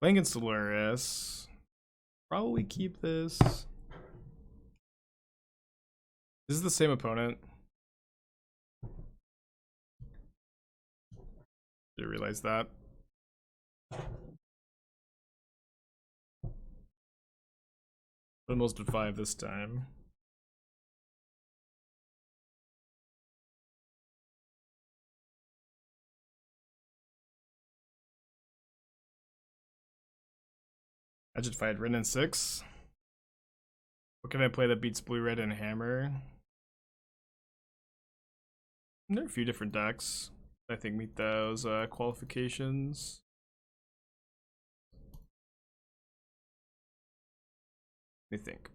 Playing against Dolores. Probably keep this. This is the same opponent. Didn't realize that. Almost at 5 this time. Imagine if I had Wrenn and Six. What can I play that beats blue, red, and hammer? There are a few different decks I think meet those qualifications. Let me think.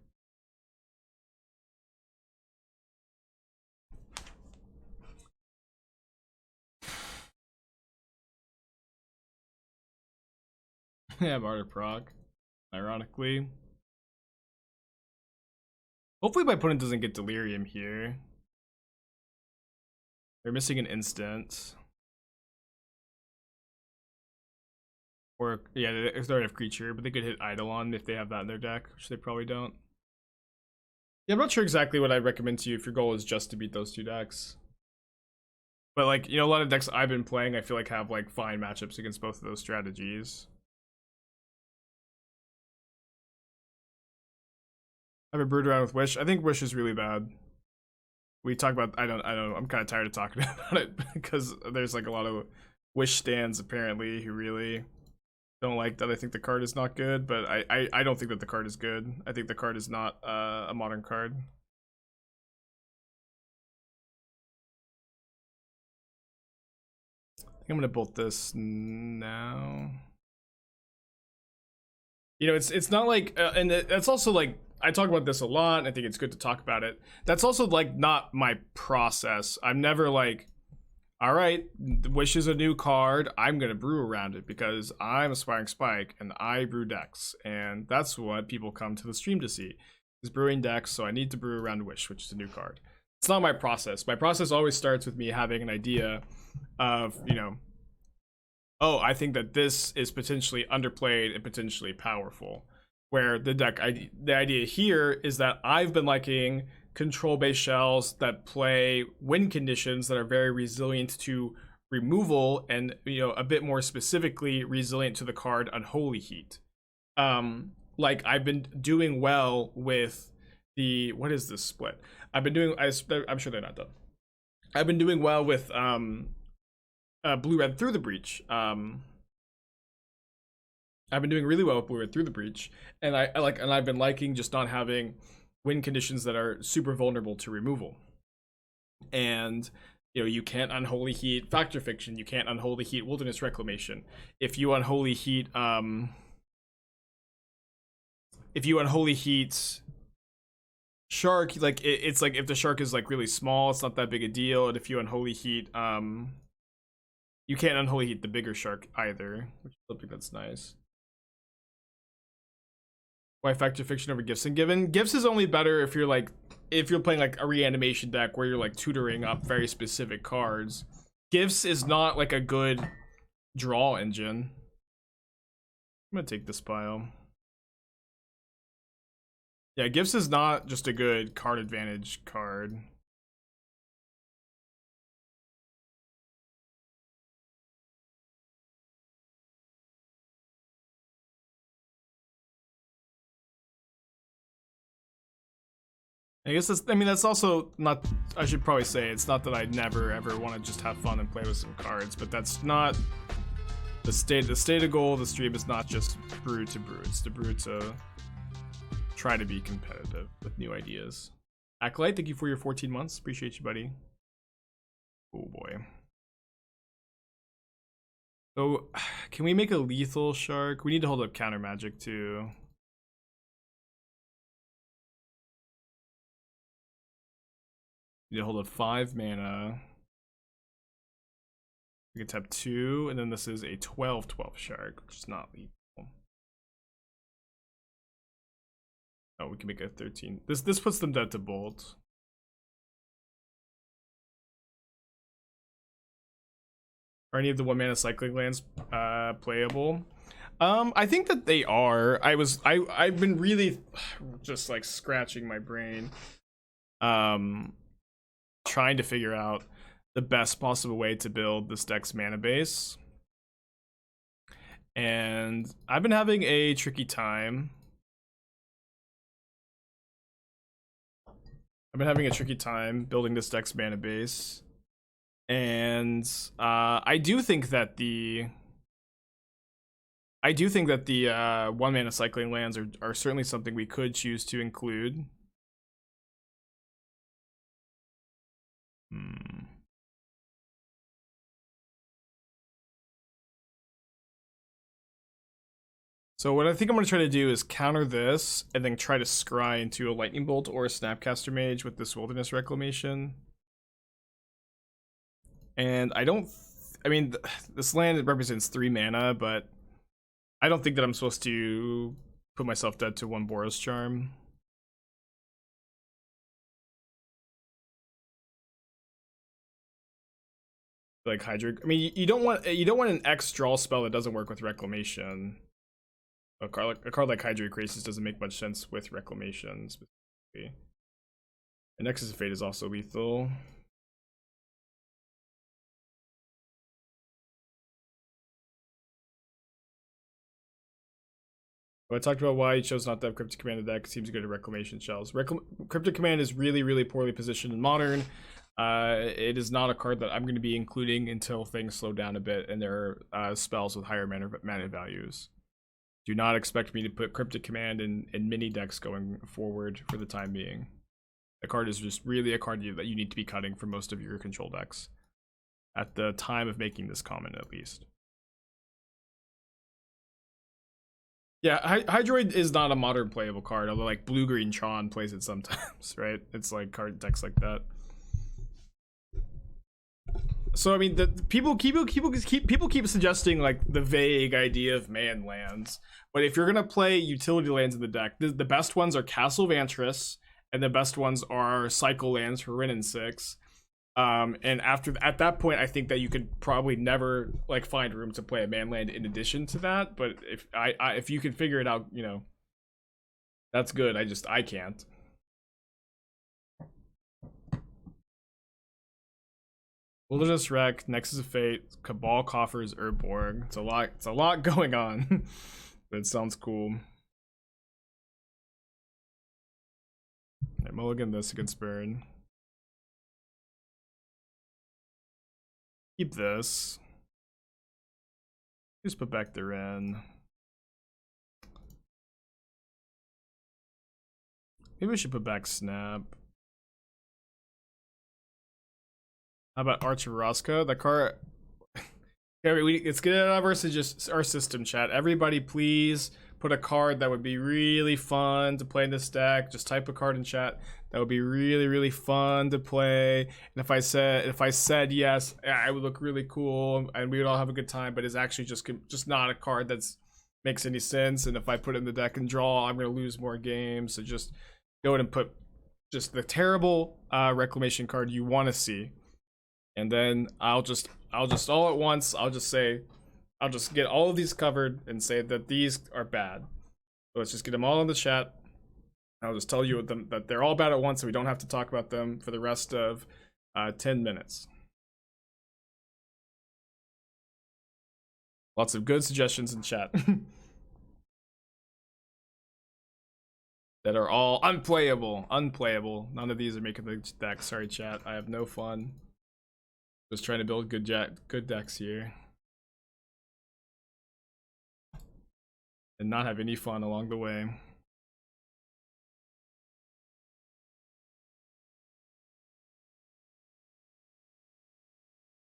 Yeah, Barter Proc. Ironically. Hopefully my opponent doesn't get Delirium here. They're missing an instant. Or, yeah, they don't have creature, but they could hit Eidolon if they have that in their deck, which they probably don't. Yeah, I'm not sure exactly what I'd recommend to you if your goal is just to beat those two decks. But, like, you know, a lot of decks I've been playing, I feel like have, like, fine matchups against both of those strategies. I've been brewed around with Wish. I think Wish is really bad. We talk about, I don't know, I'm kind of tired of talking about it because there's like a lot of Wish stands apparently who really don't like that. I think the card is not good, but I don't think that the card is good. I think the card is not a modern card. I think I'm gonna bolt this now. You know, it's not like, and it's also like, I talk about this a lot, and I think it's good to talk about it. That's also like not my process. I'm never like, all right, Wish is a new card, I'm gonna brew around it because I'm Aspiring Spike and I brew decks, and that's what people come to the stream to see, is brewing decks. So I need to brew around Wish, which is a new card. It's not my process. My process always starts with me having an idea of, you know, oh, I think that this is potentially underplayed and potentially powerful. Where the idea here is that I've been liking control-based shells that play win conditions that are very resilient to removal, and, you know, a bit more specifically resilient to the card Unholy Heat. Like, I've been doing well with the, what is this split? I've been doing, I'm sure they're not done. I've been doing well with blue-red Through the Breach. I've been doing really well with blue-red Through the Breach, and I've been liking just not having win conditions that are super vulnerable to removal. And, you know, you can't Unholy Heat Factor Fiction, you can't Unholy Heat Wilderness Reclamation. If you Unholy Heat Shark, like it's like if the Shark is like really small, it's not that big a deal. And if you Unholy Heat you can't Unholy Heat the bigger Shark either, which is something that's nice. Why Factor Fiction over Gifts and Given? Gifts is only better if you're playing like a reanimation deck where you're like tutoring up very specific cards. Gifts is not like a good draw engine. I'm gonna take this pile. Yeah, Gifts is not just a good card advantage card. I guess that's also not, I should probably say, it's not that I never ever want to just have fun and play with some cards, but that's not the stated goal of the stream. Is not just brew to brew, it's to brew to try to be competitive with new ideas. Acolyte, thank you for your 14 months. Appreciate you, buddy. Oh boy. So, can we make a lethal Shark? We need to hold up counter magic too. We need to hold up 5 mana. We can tap 2, and then this is a 12/12 Shark, which is not lethal. Oh, we can make a 13. This puts them dead to bolt. Are any of the 1 mana cycling lands playable? I think that they are. I've been really just like scratching my brain, trying to figure out the best possible way to build this deck's mana base. And I've been having a tricky time. Building this deck's mana base. And I do think that the 1 mana cycling lands are certainly something we could choose to include. So what I think I'm going to try to do is counter this and then try to scry into a Lightning Bolt or a Snapcaster Mage with this Wilderness Reclamation. And I mean, this land represents 3 mana, but I don't think that I'm supposed to put myself dead to 1 Boros Charm. Like Hydra. I mean, you don't want an X draw spell that doesn't work with Reclamation. A card like Hydra Crisis doesn't make much sense with Reclamation specifically. And Nexus of Fate is also lethal. I talked about why he chose not to have Cryptic Command in the deck. It seems good at Reclamation Shells. Cryptic Command is really, really poorly positioned in Modern. It is not a card that I'm going to be including until things slow down a bit and there are spells with higher mana values. Do not expect me to put Cryptic Command in mini decks going forward for the time being. The card is just really a card that you need to be cutting for most of your control decks. At the time of making this comment, at least. Yeah, Hydroid is not a modern playable card, although like Blue-Green Tron plays it sometimes, right? It's like card decks like that. So I mean, people keep suggesting like the vague idea of man lands, but if you're gonna play utility lands in the deck, the best ones are Castle Vantress, and the best ones are cycle lands for Wrenn and Six. And at that point, I think that you could probably never like find room to play a man land in addition to that. But if you can figure it out, you know, that's good. I can't. Wilderness Wreck, Nexus of Fate, Cabal Coffers, Urborg. It's a lot going on. But it sounds cool. I mulligan this against Burn. Keep this. Just put back the Wrenn. Maybe we should put back Snap. How about Archer Roscoe? The card. Let's get it out of our system, chat. Everybody, please put a card that would be really fun to play in this deck. Just type a card in chat that would be really, really fun to play. And if I said yes, I would look really cool, and we would all have a good time. But it's actually just not a card that's makes any sense. And if I put it in the deck and draw, I'm gonna lose more games. So just go ahead and put just the terrible Reclamation card you want to see. And then I'll just all at once, I'll just get all of these covered and say that these are bad. So let's just get them all in the chat. I'll just tell you that they're all bad at once, so we don't have to talk about them for the rest of 10 minutes. Lots of good suggestions in chat. That are all unplayable. None of these are making the deck. Sorry, chat. I have no fun. Just trying to build good decks here. And not have any fun along the way.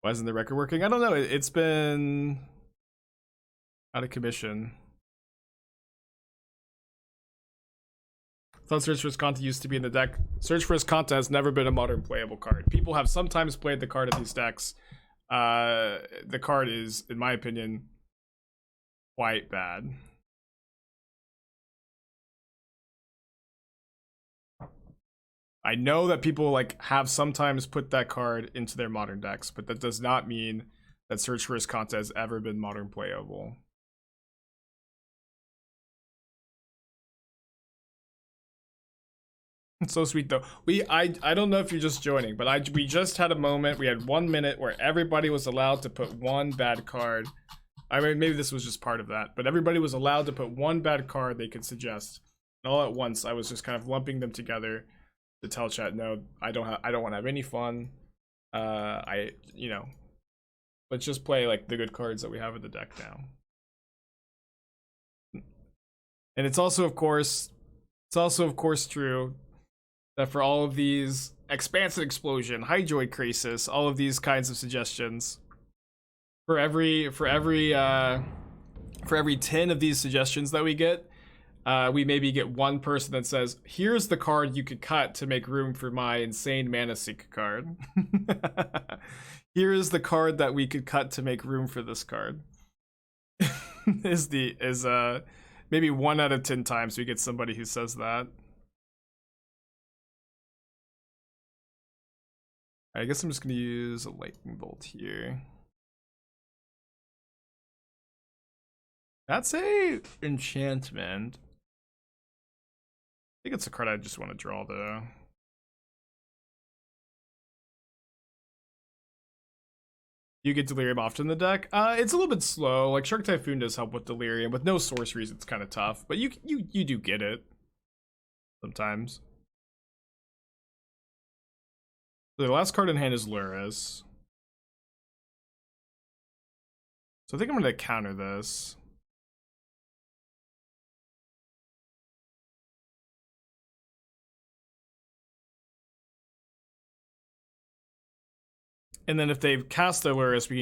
Why isn't the record working? I don't know. It's been out of commission. I thought Search for Escanta used to be in the deck. Search for Escanta has never been a modern playable card. People have sometimes played the card in these decks. The card is, in my opinion, quite bad. I know that people like have sometimes put that card into their modern decks, but that does not mean that Search for Escanta has ever been modern playable. It's so sweet though. I don't know if you're just joining, but we just had a moment. We had 1 minute where everybody was allowed to put one bad card. I mean, maybe this was just part of that, but everybody was allowed to put one bad card they could suggest. And all at once, I was just kind of lumping them together to tell chat, no, I don't want to have any fun. You know, let's just play like the good cards that we have in the deck now. And it's also of course true that for all of these Expansive Explosion, Hydroid Crisis, all of these kinds of suggestions, for every 10 of these suggestions that we get, we maybe get one person that says, here's the card you could cut to make room for my insane mana sink card. Here is the card that we could cut to make room for this card. Maybe 1 out of 10 times we get somebody who says that. I guess I'm just gonna use a lightning bolt here. That's a enchantment. I think it's a card I just want to draw though. You get Delirium often in the deck. It's a little bit slow. Like Shark Typhoon does help with Delirium. With no sorceries, it's kind of tough. But you do get it sometimes. The last card in hand is Luris. So I think I'm going to counter this. And then if they've cast their Luris, we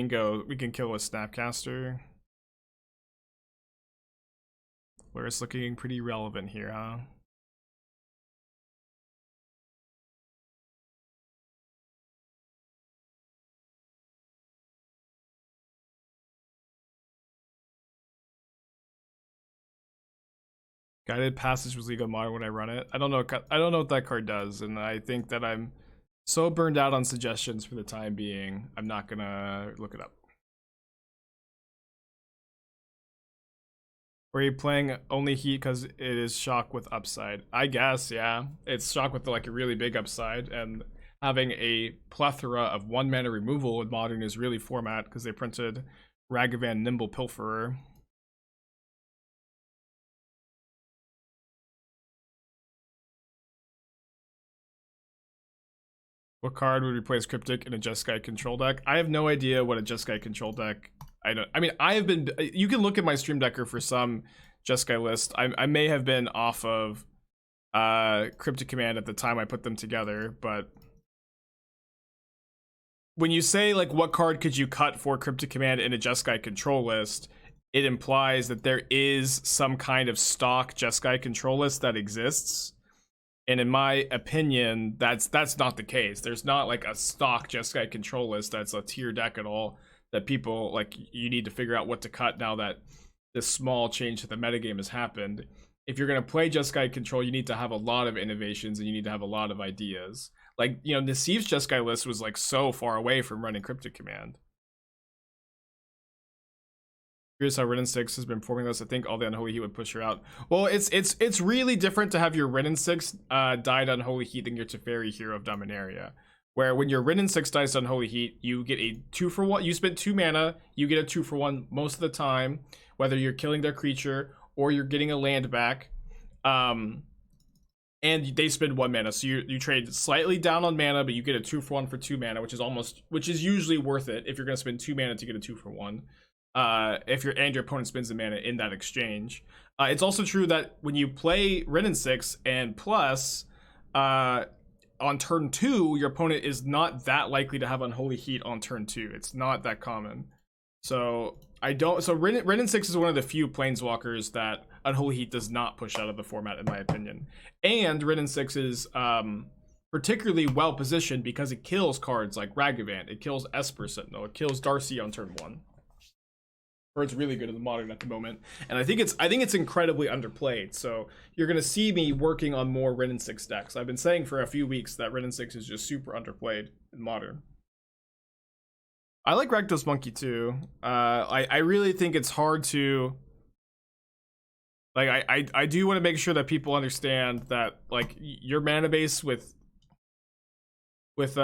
can kill a Snapcaster. Luris looking pretty relevant here, huh? Guided Passage was legal modern when I run it. I don't know what that card does, and I think that I'm so burned out on suggestions for the time being, I'm not gonna look it up. Were you playing only Heat because it is shock with upside? I guess, yeah. It's shock with like a really big upside, and having a plethora of 1 mana removal in modern is really format because they printed Ragavan Nimble Pilferer. What card would replace Cryptic in a Jeskai control deck? I have no idea what a Jeskai control deck. I have been. You can look at my stream decker for some Jeskai list. I may have been off of Cryptic Command at the time I put them together, but when you say like what card could you cut for Cryptic Command in a Jeskai control list, it implies that there is some kind of stock Jeskai control list that exists. And in my opinion, that's not the case. There's not like a stock Jeskai control list that's a tier deck at all that people like. You need to figure out what to cut now that this small change to the metagame has happened. If you're gonna play Jeskai control, you need to have a lot of innovations and you need to have a lot of ideas. Like, you know, Nassif's Jeskai list was like so far away from running Cryptic Command. Here's how Wrenn and Six has been forming this. I think all the Unholy Heat would push her out. Well, it's really different to have your Wrenn and Six died Unholy Heat than your Teferi Hero of Dominaria. Where when your Wrenn and Six dies to Unholy Heat, you get a 2-for-1. You spent 2 mana, you get a 2-for-1 most of the time, whether you're killing their creature or you're getting a land back. And they spend 1 mana, so you trade slightly down on mana, but you get a 2-for-1 for 2 mana, which is usually worth it if you're gonna spend 2 mana to get a 2-for-1. If your opponent spends the mana in that exchange. It's also true that when you play Wrenn and Six and plus, on turn 2, your opponent is not that likely to have Unholy Heat on turn 2. It's not that common. So Wrenn and Six is one of the few planeswalkers that Unholy Heat does not push out of the format, in my opinion. And Wrenn and Six is particularly well positioned because it kills cards like Ragavan, it kills Esper Sentinel, it kills Darcy on turn 1. Or it's really good in the modern at the moment, and I think it's incredibly underplayed. So you're gonna see me working on more Wrenn and Six decks. I've been saying for a few weeks that Wrenn and Six is just super underplayed in modern. I like Rakdos Monkey too. I really think it's hard to Like I do want to make sure that people understand that like your mana base with what?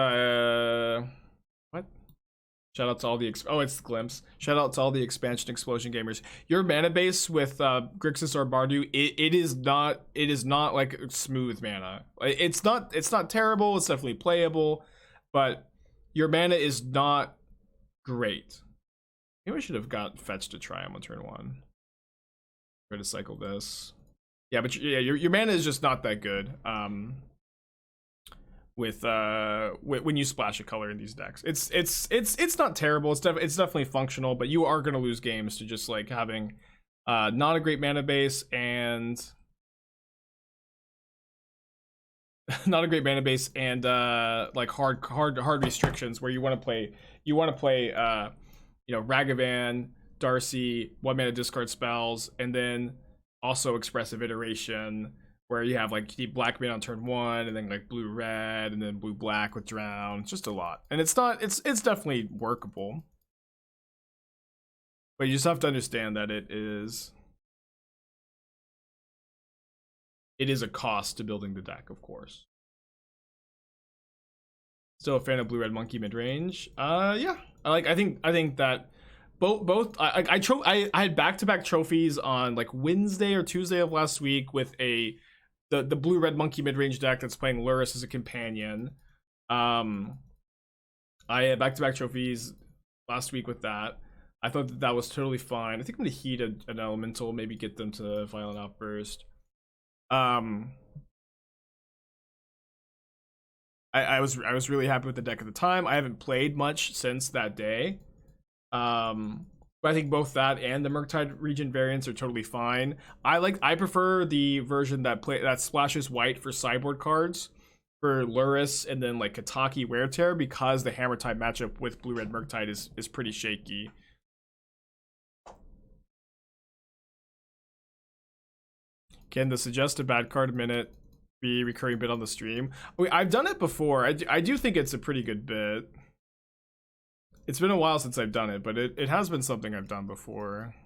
Shout out to all the it's the Glimpse. Shout out to all the expansion explosion gamers. Your mana base with Grixis or Bardu, it is not like smooth mana. It's not terrible. It's definitely playable, but your mana is not great. Maybe I should have got Fetch to Triumph on turn 1. Try to cycle this. Yeah, but yeah, your mana is just not that good. With when you splash a color in these decks, it's not terrible. It's definitely functional, but you are gonna lose games to just like having not a great mana base and not a great mana base and like hard restrictions where you want to play Ragavan, Darcy, 1 mana discard spells, and then also Expressive Iteration, where you have like deep black mana on turn 1, and then like blue red, and then blue black with drown. It's just a lot, and it's definitely workable, but you just have to understand that it is a cost to building the deck, of course. Still a fan of blue red monkey mid range. Yeah, I think that both I had back-to-back trophies on like Wednesday or Tuesday of last week with the blue red monkey mid-range deck that's playing Lurrus as a companion. I had back-to-back trophies last week with that. I thought that was totally fine. I think I'm gonna heat an elemental, maybe get them to Violent Outburst. I was really happy with the deck at the time. I haven't played much since that day. But I think both that and the Murktide region variants are totally fine. I prefer the version that splashes white for sideboard cards for Lurrus and then like Kataki Wear Tear, because the Hammer Tide matchup with blue red Murktide is pretty shaky. Can the suggest a bad card minute be recurring bit on the stream? I've done it before. I do think it's a pretty good bit. It's been a while since I've done it, but it has been something I've done before.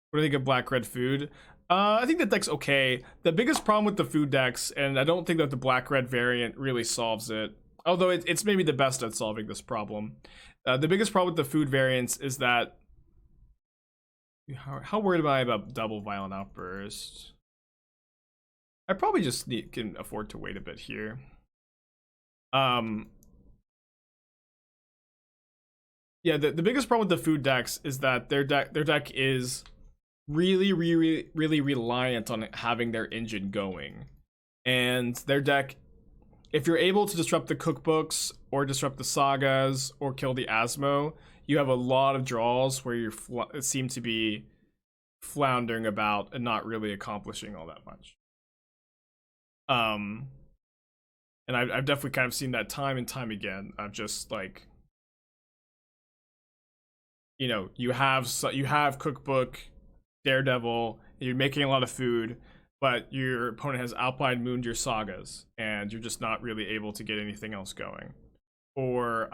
What do you think of black-red food? I think that deck's okay. The biggest problem with the food decks, and I don't think that the black-red variant really solves it, although it's maybe the best at solving this problem. The biggest problem with the food variants is that... How worried am I about double Violent Outburst? I probably just can afford to wait a bit here. Yeah, the biggest problem with the food decks is that their deck is really reliant on having their engine going. And their deck, if you're able to disrupt the cookbooks or disrupt the sagas or kill the Asmo, you have a lot of draws where you seem to be floundering about and not really accomplishing all that much. And I've definitely kind of seen that time and time again. I've just like, you know, you have cookbook, Daredevil, you're making a lot of food, but your opponent has Alpine Moon your sagas, and you're just not really able to get anything else going. Or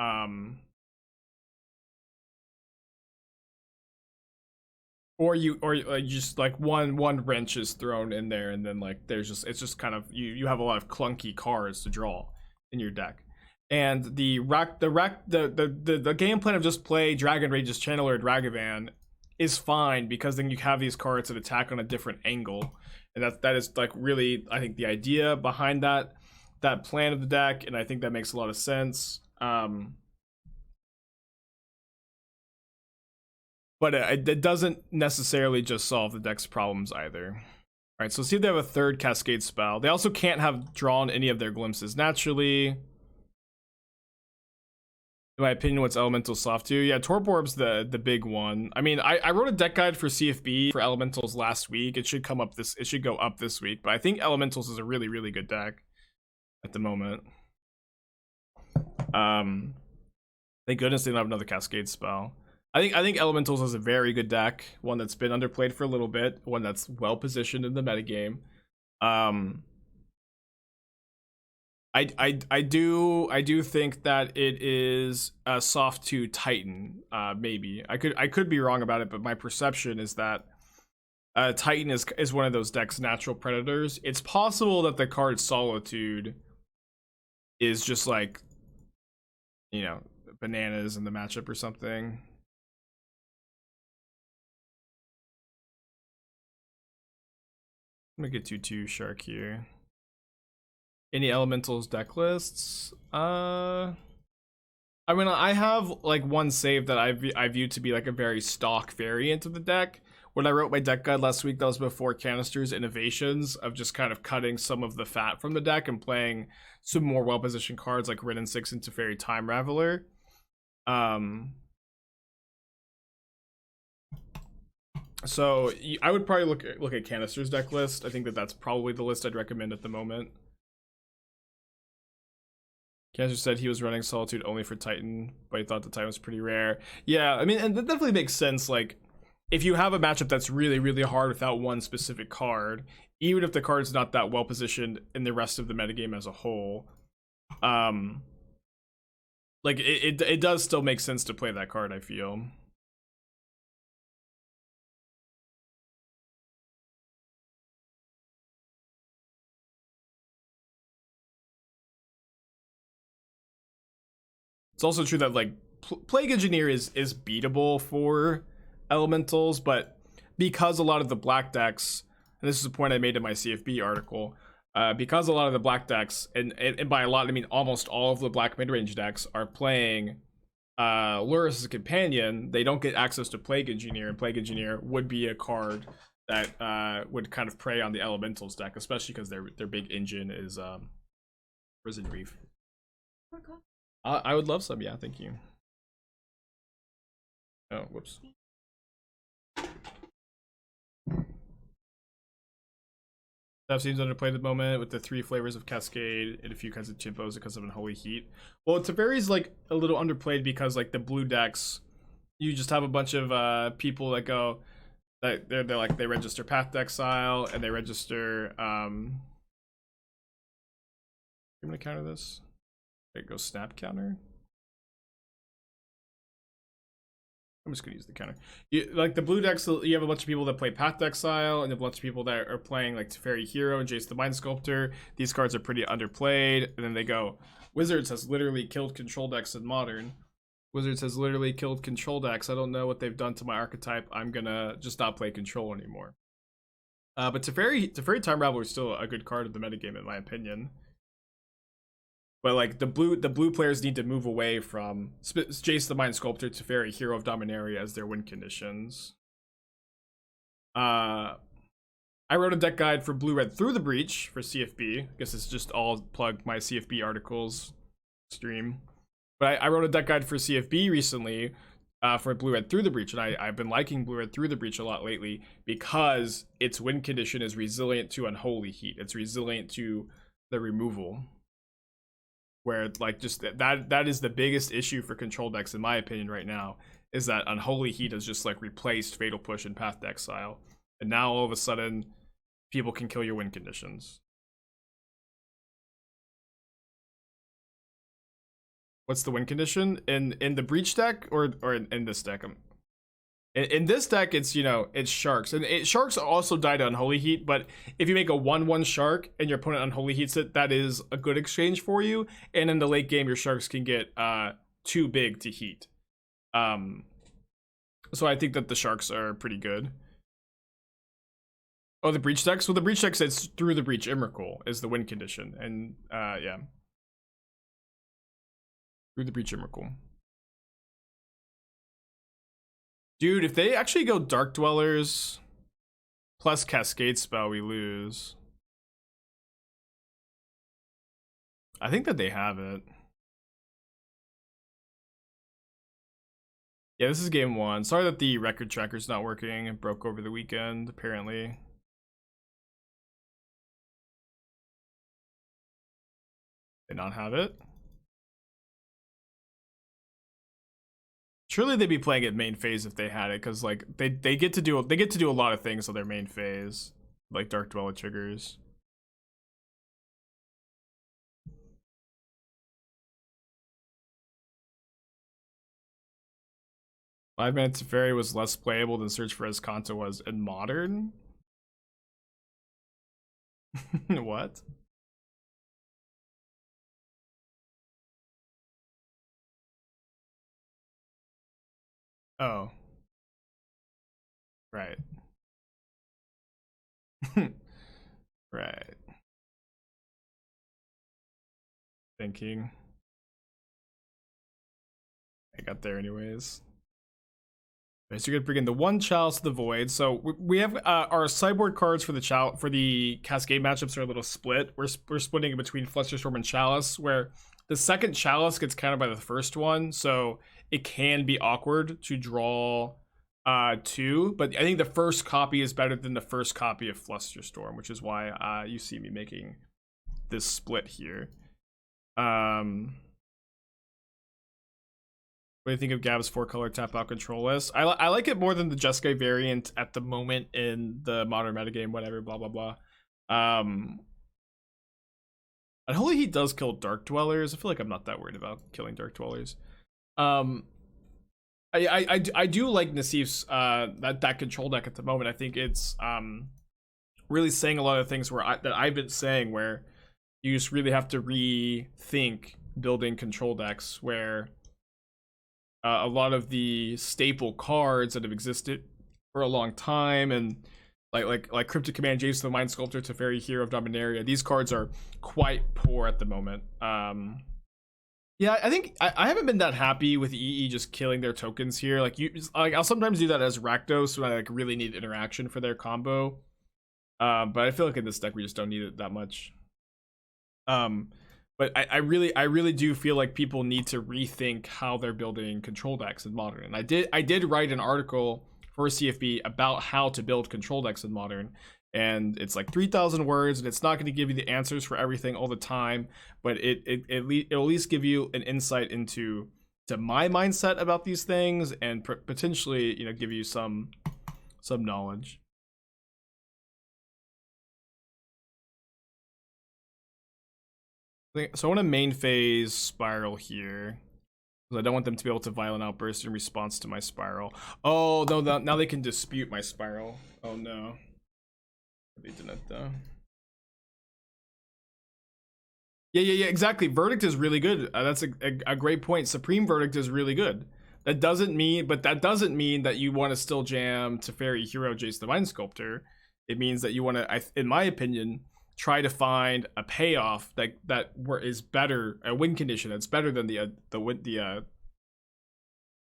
you just like one wrench is thrown in there, and then like it's just kind of you have a lot of clunky cards to draw in your deck. And the game plan of just play Dragon Rage's Channeler Dragavan is fine, because then you have these cards that attack on a different angle, and that is like really, I think, the idea behind that plan of the deck, and I think that makes a lot of sense. But it doesn't necessarily just solve the deck's problems either. All right, so see if they have a third Cascade spell. They also can't have drawn any of their glimpses naturally. In my opinion, what's Elemental soft to? Yeah, Torborb's the big one. I mean, I wrote a deck guide for CFB for Elementals last week. It should go up this week, but I think Elementals is a really good deck at the moment. Thank goodness they don't have another Cascade spell. I think Elementals is a very good deck, one that's been underplayed for a little bit, one that's well positioned in the metagame. I do think that it is a soft to Titan. Maybe I could be wrong about it, but my perception is that Titan is one of those decks' natural predators. It's possible that the card Solitude is just like, you know, bananas in the matchup or something. I'm gonna get 2/2 Shark here. Any elementals deck lists? I mean, I have like one save that I view to be like a very stock variant of the deck. When I wrote my deck guide last week, that was before Canister's innovations of just kind of cutting some of the fat from the deck and playing some more well-positioned cards like Wrenn and Six into Teferi Time Raveler. So I would probably look at Canister's deck list. I think that's probably the list I'd recommend at the moment. Canister said he was running Solitude only for Titan, but he thought the Titan was pretty rare. Yeah, I mean, and that definitely makes sense. Like, if you have a matchup that's really, really hard without one specific card, even if the card's not that well positioned in the rest of the metagame as a whole, like it does still make sense to play that card, I feel. It's also true that like Plague Engineer is beatable for elementals, but because a lot of the black decks, and this is a point I made in my CFB article, because a lot of the black decks, and by a lot I mean almost all of the black mid-range decks are playing Lurrus as a companion, they don't get access to Plague Engineer, and Plague Engineer would be a card that would kind of prey on the elementals deck, especially because their big engine is Prison Reef. I would love some, yeah, thank you. Oh, whoops. That seems underplayed at the moment with the 3 flavors of Cascade and a few kinds of chimpos because of Unholy Heat. Well, Teferi's like a little underplayed because like the blue decks, you just have a bunch of people that go that they're like they register Path to Exile and they register I'm gonna counter this. There goes Snap Counter. I'm just gonna use the counter. Like the blue decks, you have a bunch of people that play Path to Exile, and a bunch of people that are playing like Teferi Hero and Jace the Mind Sculptor. These cards are pretty underplayed, and then they go, Wizards has literally killed control decks in Modern. Wizards has literally killed control decks. I don't know what they've done to my archetype. I'm gonna just not play control anymore. But Teferi Time Raveler is still a good card of the metagame in my opinion. But like the blue players need to move away from Jace the Mind Sculptor, Teferi, Hero of Dominaria as their win conditions. I wrote a deck guide for Blue Red Through the Breach for CFB. I guess it's just all plug my CFB articles stream. But I wrote a deck guide for CFB recently for Blue Red Through the Breach, and I've been liking Blue Red Through the Breach a lot lately because its win condition is resilient to Unholy Heat. It's resilient to the removal. Where like just that is the biggest issue for control decks in my opinion right now, is that Unholy Heat has just like replaced Fatal Push and Path to Exile, and now all of a sudden people can kill your win conditions. What's the win condition in the Breach deck or in this deck? In this deck, it's, you know, it's Sharks. And Sharks also die to Unholy Heat, but if you make a 1/1 Shark and your opponent Unholy Heats it, that is a good exchange for you. And in the late game, your Sharks can get too big to heat. So I think that the Sharks are pretty good. Oh, the Breach deck? So the Breach deck says Through the Breach Emrakul is the win condition. And yeah. Through the Breach Emrakul. Dude, if they actually go Dark Dwellers plus Cascade Spell, we lose. I think that they have it. Yeah, this is game 1. Sorry that the record tracker's not working. It broke over the weekend, apparently. They not have it? Surely they'd be playing it main phase if they had it, because like they get to do a lot of things on their main phase, like Dark Dweller triggers. Five Minutes Teferi was less playable than Search for Escanta was in Modern. What? Oh, right. Right. Thinking. I got there anyways. Okay, so you're gonna bring in the one Chalice of the Void. So we have our sideboard cards for the Cascade matchups are a little split. We're splitting it between Flusterstorm and Chalice, where the second Chalice gets countered by the first one, so it can be awkward to draw two. But I think the first copy is better than the first copy of Flusterstorm, which is why you see me making this split here. What do you think of Gab's 4-color tap out control list? I like it more than the Jeskai variant at the moment in the modern metagame, whatever, blah, blah, blah. Unholy Heat does kill Dark Dwellers. I feel like I'm not that worried about killing Dark Dwellers. I do like Nassif's that control deck at the moment. I think it's really saying a lot of things that I've been saying, where you just really have to rethink building control decks, where a lot of the staple cards that have existed for a long time, and like Cryptic Command, Jace the Mind Sculptor, Teferi, Hero of Dominaria, these cards are quite poor at the moment. Yeah, I think I haven't been that happy with EE just killing their tokens here. Like I'll sometimes do that as Rakdos when I like really need interaction for their combo. But I feel like in this deck we just don't need it that much. But I really do feel like people need to rethink how they're building control decks in Modern. And I did write an article for CFB about how to build control decks in Modern. And it's like 3,000 words, and it's not going to give you the answers for everything all the it'll at least give you an insight into my mindset about these things, and potentially, you know, give you some knowledge. So I want to main phase Spiral here, because I don't want them to be able to Violent Outburst in response to my Spiral. Oh, no, now they can dispute my Spiral. Oh, no. They didn't, though. Yeah, exactly. Verdict is really good. That's a great point. Supreme Verdict is really good. That doesn't mean that you want to still jam Teferi, Hero, Jace the Mind Sculptor. It means that you want to, in my opinion, try to find a payoff that is better, a win condition that's better than the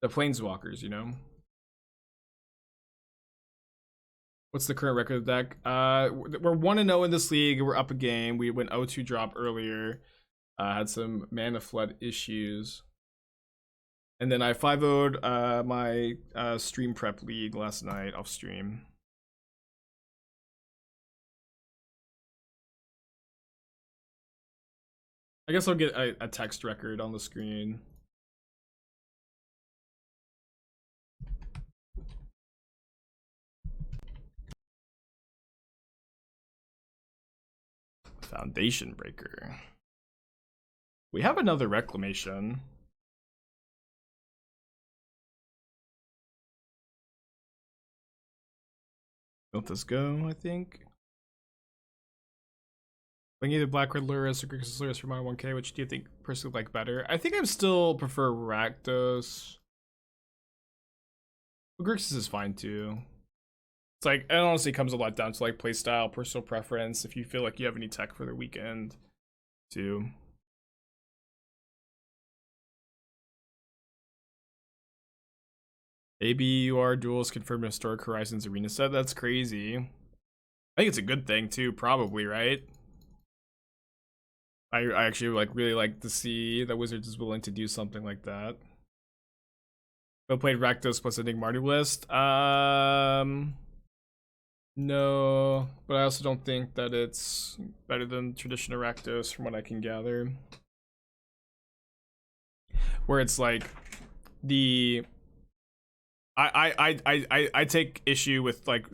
Planeswalkers, you know. What's the current record of the deck? We're 1-0 in this league. We're up a game. We went 0-2 drop earlier. Had some mana flood issues. And then I 5-0'd my stream prep league last night off stream. I guess I'll get a text record on the screen. Foundation Breaker. We have another Reclamation. Let this go, I think. Like either Black Red Luris or Grixis Luris for my 1K, which do you think personally like better? I think I still prefer Rakdos. But Grixis is fine too. It's like, it honestly comes a lot down to like playstyle, personal preference, if you feel like you have any tech for the weekend too. ABUR duels confirmed Historic Horizons Arena set. That's crazy. I think it's a good thing too, probably, right? I actually really like to see that Wizards is willing to do something like that. But played Rakdos plus Enigmarty list. No, but I also don't think that it's better than traditional Rakdos from what I can gather. Where it's like I take issue with like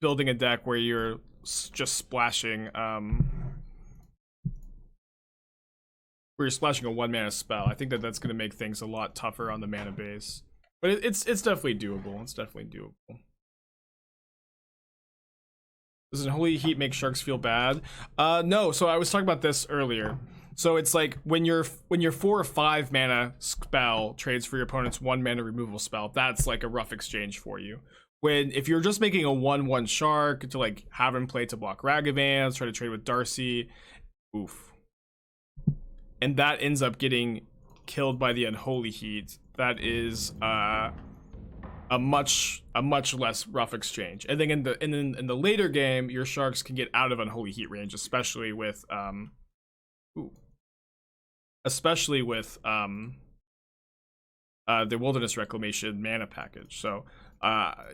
building a deck where you're just splashing where you're splashing a 1-mana spell. I think that's going to make things a lot tougher on the mana base. But it's definitely doable. It's definitely doable. Does Unholy Heat make sharks feel bad? No. So I was talking about this earlier. So it's like when your 4 or 5 mana spell trades for your opponent's 1 mana removal spell, that's like a rough exchange for you. If you're just making a 1/1 shark to like have him play to block Ragavans, try to trade with Darcy, oof. And that ends up getting killed by the Unholy Heat. That is a much less rough exchange. I think in the later game, your sharks can get out of Unholy Heat range, especially with the Wilderness Reclamation mana package. So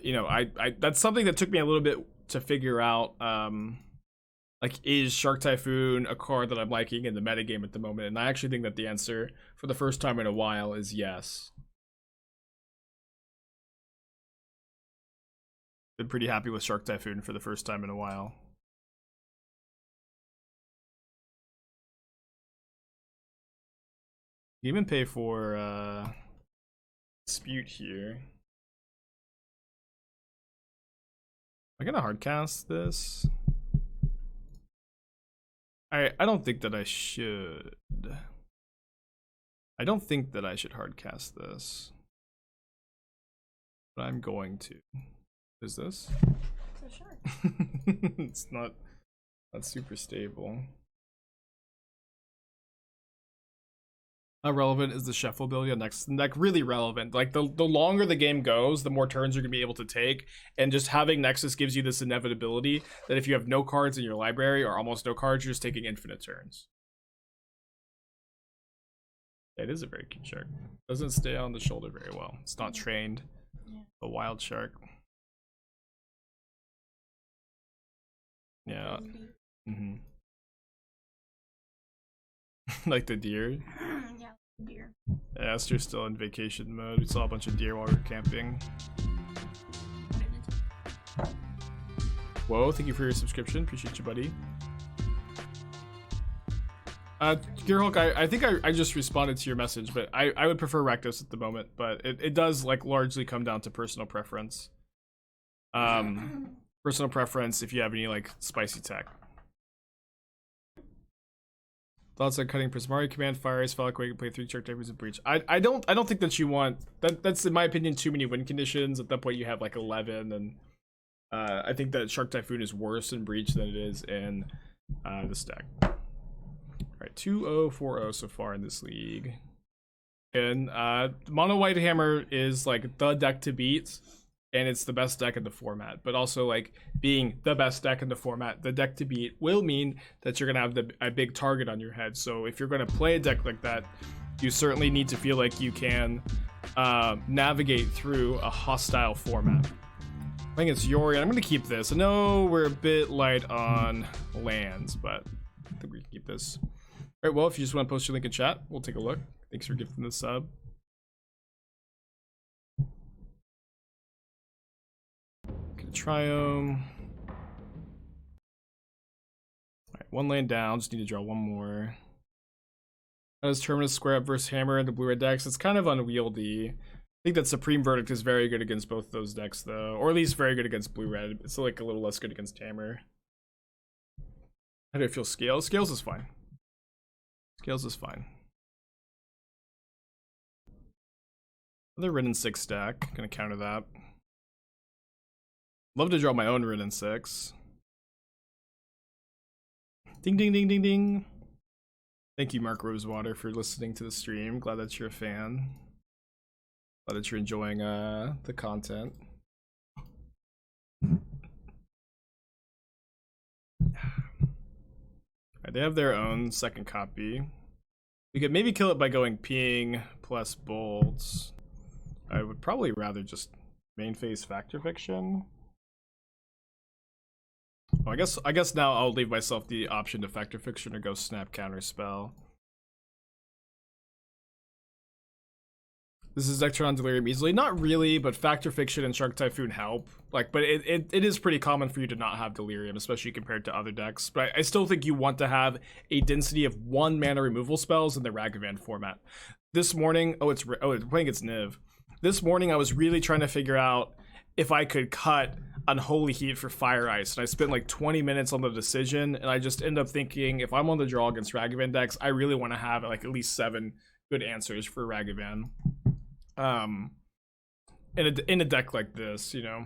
you know, I that's something that took me a little bit to figure out. Like, is Shark Typhoon a card that I'm liking in the metagame at the moment? And I actually think that the answer, for the first time in a while, is yes. Been pretty happy with Shark Typhoon for the first time in a while. You even pay for Dispute here. Am I gonna hardcast this? I don't think that I should. I don't think that I should hardcast this. But I'm going to. What is this? For sure. It's not super stable. How relevant is the shuffle ability on next? Like, really relevant. Like, the longer the game goes, the more turns you're gonna be able to take, and just having Nexus gives you this inevitability that if you have no cards in your library or almost no cards, you're just taking infinite turns. It is a very cute shark. Doesn't stay on the shoulder very well. It's not trained. Yeah. A wild shark. Yeah. Mm-hmm. Like the deer. Yeah, deer. Yeah, Esther's still in vacation mode. We saw a bunch of deer while we were camping. Whoa, thank you for your subscription. Appreciate you, buddy. Gearhulk, I think I just responded to your message, but I would prefer Rakdos at the moment, but it does like largely come down to personal preference. Personal preference if you have any like spicy tech. Thoughts on cutting Prismari Command, Fire Ice, Falcon, can play 3 Shark Typhoons and Breach. I don't think that you want that's in my opinion too many win conditions. At that point you have like 11, and I think that Shark Typhoon is worse in Breach than it is in this deck. Alright, 2-0-4-0 so far in this league. And Mono White Hammer is like the deck to beat, and it's the best deck in the format. But also, like, being the best deck in the format, the deck to beat will mean that you're gonna have a big target on your head. So if you're gonna play a deck like that, you certainly need to feel like you can navigate through a hostile format. I think it's Yori. I'm gonna keep this. I know we're a bit light on lands, but I think we can keep this. All right, well, if you just want to post your link in chat, we'll take a look. Thanks for gifting the sub. Triome. Alright, 1 land down, just need to draw 1 more. How does Terminus square up versus Hammer into blue-red decks? It's kind of unwieldy. I think that Supreme Verdict is very good against both those decks, though. Or at least very good against blue-red. It's like a little less good against Hammer. How do I feel Scales? Scales is fine. Scales is fine. Another Wrenn and Six deck. Gonna counter that. Love to draw my own Wrenn and Six. Ding, ding, ding, ding, ding. Thank you, Mark Rosewater, for listening to the stream. Glad that you're a fan. Glad that you're enjoying the content. Right, they have their own second copy. We could maybe kill it by going Ping plus Bolts. I would probably rather just main phase Factor Fiction. Oh, I guess now I'll leave myself the option to Factor Fiction or go Snap Counterspell. This is deck turn on Delirium easily. Not really, but Factor Fiction and Shark Typhoon help. Like, but it is pretty common for you to not have Delirium, especially compared to other decks. But I still think you want to have a density of 1 mana removal spells in the Ragavan format. This morning, it's playing its Niv. This morning I was really trying to figure out if I could cut Unholy Heat for Fire Ice, and I spent like 20 minutes on the decision, and I just end up thinking if I'm on the draw against Ragavan decks, I really want to have like at least 7 good answers for Ragavan. In a deck like this, you know.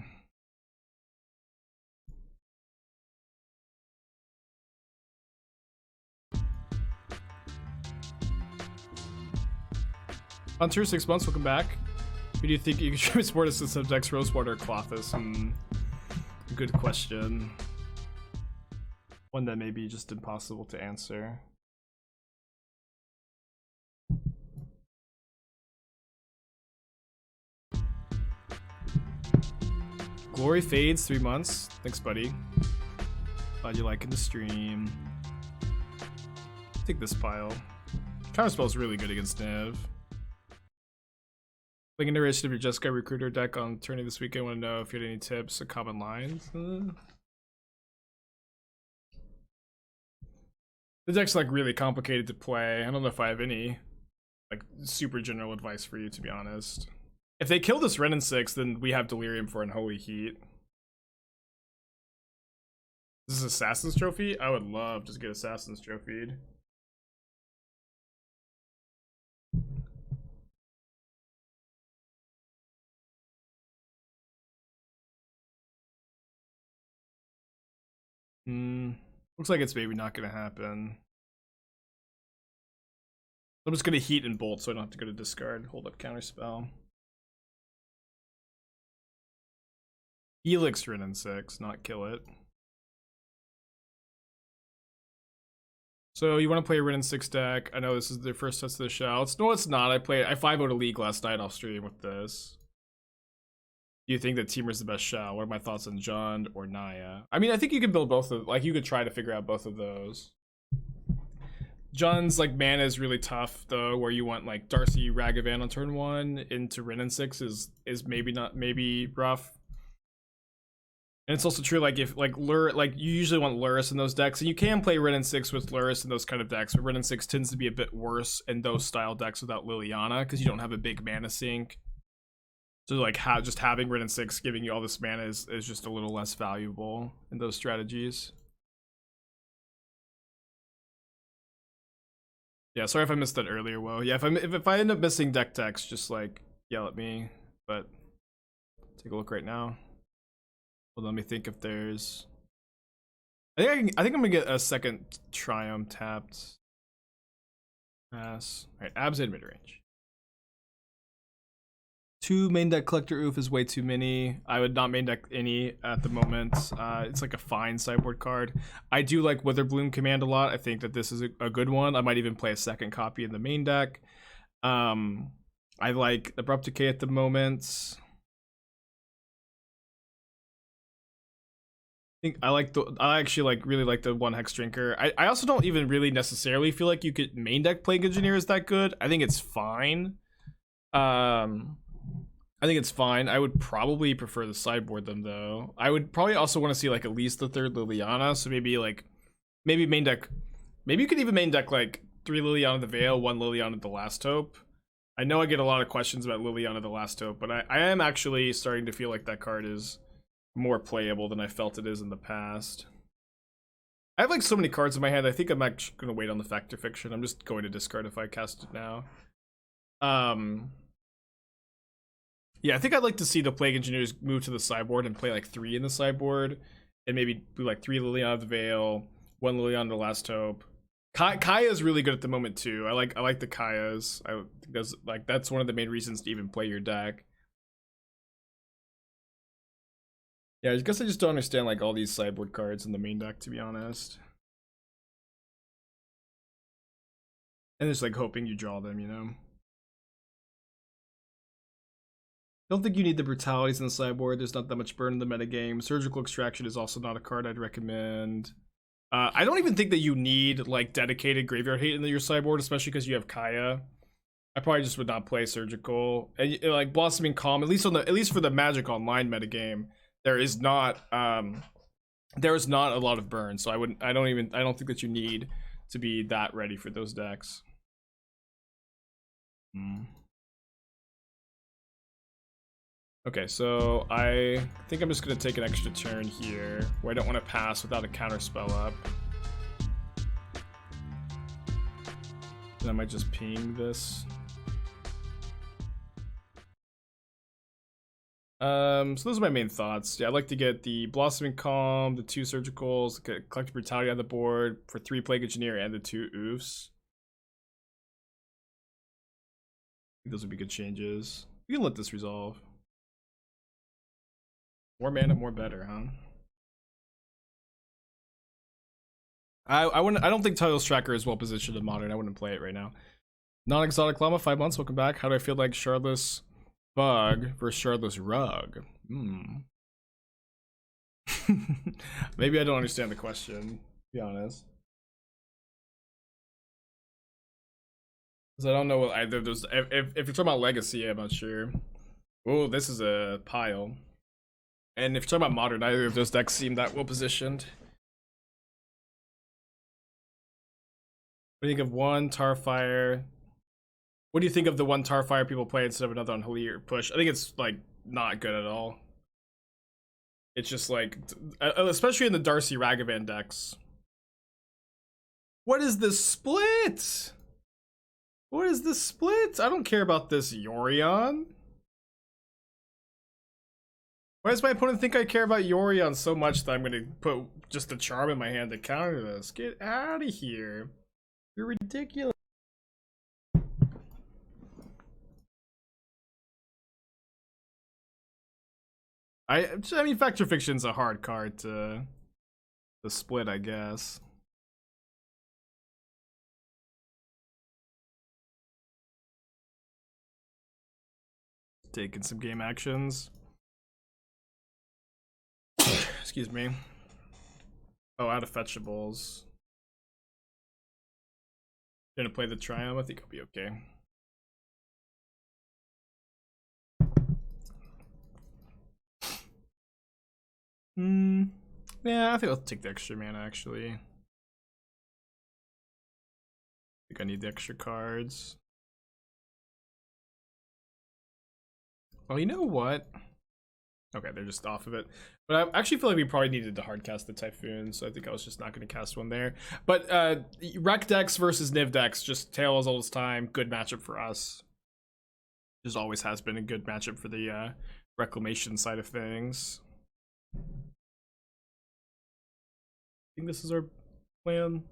Hunter, 6 months, welcome back. Who do you think you can transport us to some decks, Rosewater or Clothis? Good question. One that may be just impossible to answer. Glory fades, 3 months. Thanks, buddy. Glad you liking the stream. Take this pile. Counterspell is really good against Nev. Like an iteration of your Jessica Recruiter deck on tourney this weekend. I want to know if you had any tips or common lines. The deck's like really complicated to play. I don't know if I have any like super general advice for you, to be honest. If they kill this Wrenn and Six, then we have Delirium for Unholy Heat. This is Assassin's Trophy? I would love to get Assassin's Trophied. Looks like it's maybe not gonna happen. I'm just gonna heat and bolt so I don't have to go to discard. Hold up Counterspell. Helix Wrenn and Six, not kill it. So you want to play a Wrenn and Six deck? I know this is their first test of the show. No, it's not. I 5-0'd a league last night off stream with this. Do you think that Temur's the best shell? What are my thoughts on Jund or Naya? I mean, I think you could build both of, like, you could try to figure out both of those. Jund's like mana is really tough though, where you want like Darcy Ragavan on turn 1 into Wrenn and Six is maybe rough. And it's also true, like if like you usually want Luris in those decks, and you can play Wrenn and Six with Luris in those kind of decks, but Wrenn and Six tends to be a bit worse in those style decks without Liliana because you don't have a big mana sink. So like just having Wrenn and Six giving you all this mana is just a little less valuable in those strategies. Yeah, sorry if I missed that earlier. Well, yeah, if I end up missing deck text, just like yell at me. But take a look right now. Well, let me think if there's. I think I'm gonna get a second Triome tapped. Pass. All right, abs in mid range. 2 main deck Collector Oof is way too many. I would not main deck any at the moment. It's like a fine sideboard card. I do like Witherbloom Command a lot. I think that this is a good one. I might even play a second copy in the main deck. I like Abrupt Decay at the moment. I actually really like the 1 Hex Drinker. I also don't even really necessarily feel like you could main deck Plague Engineer is that good. I think it's fine. I think it's fine. I would probably prefer the sideboard them though. I would probably also want to see like at least the 3rd Liliana. So maybe main deck. Maybe you could even main deck like 3 Liliana the Veil, 1 Liliana the Last Hope. I know I get a lot of questions about Liliana the Last Hope, but I am actually starting to feel like that card is more playable than I felt it is in the past. I have like so many cards in my hand. I think I'm actually gonna wait on the Fact or Fiction. I'm just going to discard if I cast it now. Yeah, I think I'd like to see the Plague Engineers move to the sideboard and play like 3 in the sideboard, and maybe do like 3 Liliana the Veil, 1 Liliana the Last Hope. Kaya is really good at the moment too. I like the Kayas. I think that's one of the main reasons to even play your deck. Yeah, I guess I just don't understand like all these sideboard cards in the main deck, to be honest. And just like hoping you draw them, you know. Don't think you need the brutalities in the sideboard. There's not that much burn in the metagame. Surgical Extraction is also not a card I'd recommend. I don't even think that you need like dedicated Graveyard Hate in your sideboard, especially because you have Kaya. I probably just would not play Surgical. And like Blossoming Calm, at least for the Magic Online metagame, there is not a lot of burn. So I don't think that you need to be that ready for those decks. Okay, so I think I'm just gonna take an extra turn here where I don't want to pass without a counterspell up. And I might just ping this. So those are my main thoughts. Yeah, I'd like to get the Blossoming Calm, the 2 Surgicals, get Collective Brutality on the board for 3 Plague Engineer and the 2 Oofs. I think those would be good changes. We can let this resolve. More mana, more better, huh? I wouldn't. I don't think Titles Tracker is well positioned in Modern. I wouldn't play it right now. Non-exotic llama, 5 months. Welcome back. How do I feel like Shardless Bug versus Shardless Rug? Maybe I don't understand the question, to be honest. Because I don't know what either of those. If you're talking about Legacy, I'm not sure. Oh, this is a pile. And if you're talking about Modern, neither of those decks seem that well positioned. What do you think of one Tarfire? What do you think of the one Tarfire people play instead of another Unholy Heat or push? I think it's like not good at all. It's just like, especially in the Darcy Ragavan decks. What is this split? What is this split? I don't care about this Yorion. Why does my opponent think I care about Yorion so much that I'm gonna put just a charm in my hand to counter this? Get out of here. You're ridiculous. I mean, Factor Fiction's a hard card to split, I guess. Taking some game actions. Excuse me. Oh, out of fetchables. Gonna play the Triumph. I think I'll be okay. Yeah, I think I'll take the extra mana actually. I think I need the extra cards. Oh, you know what? Okay, they're just off of it. But I actually feel like we probably needed to hardcast the Typhoon, so I think I was just not going to cast one there. But Rec decks versus Niv decks, just tail as old as time. Good matchup for us. Just always has been a good matchup for the Reclamation side of things. I think this is our plan.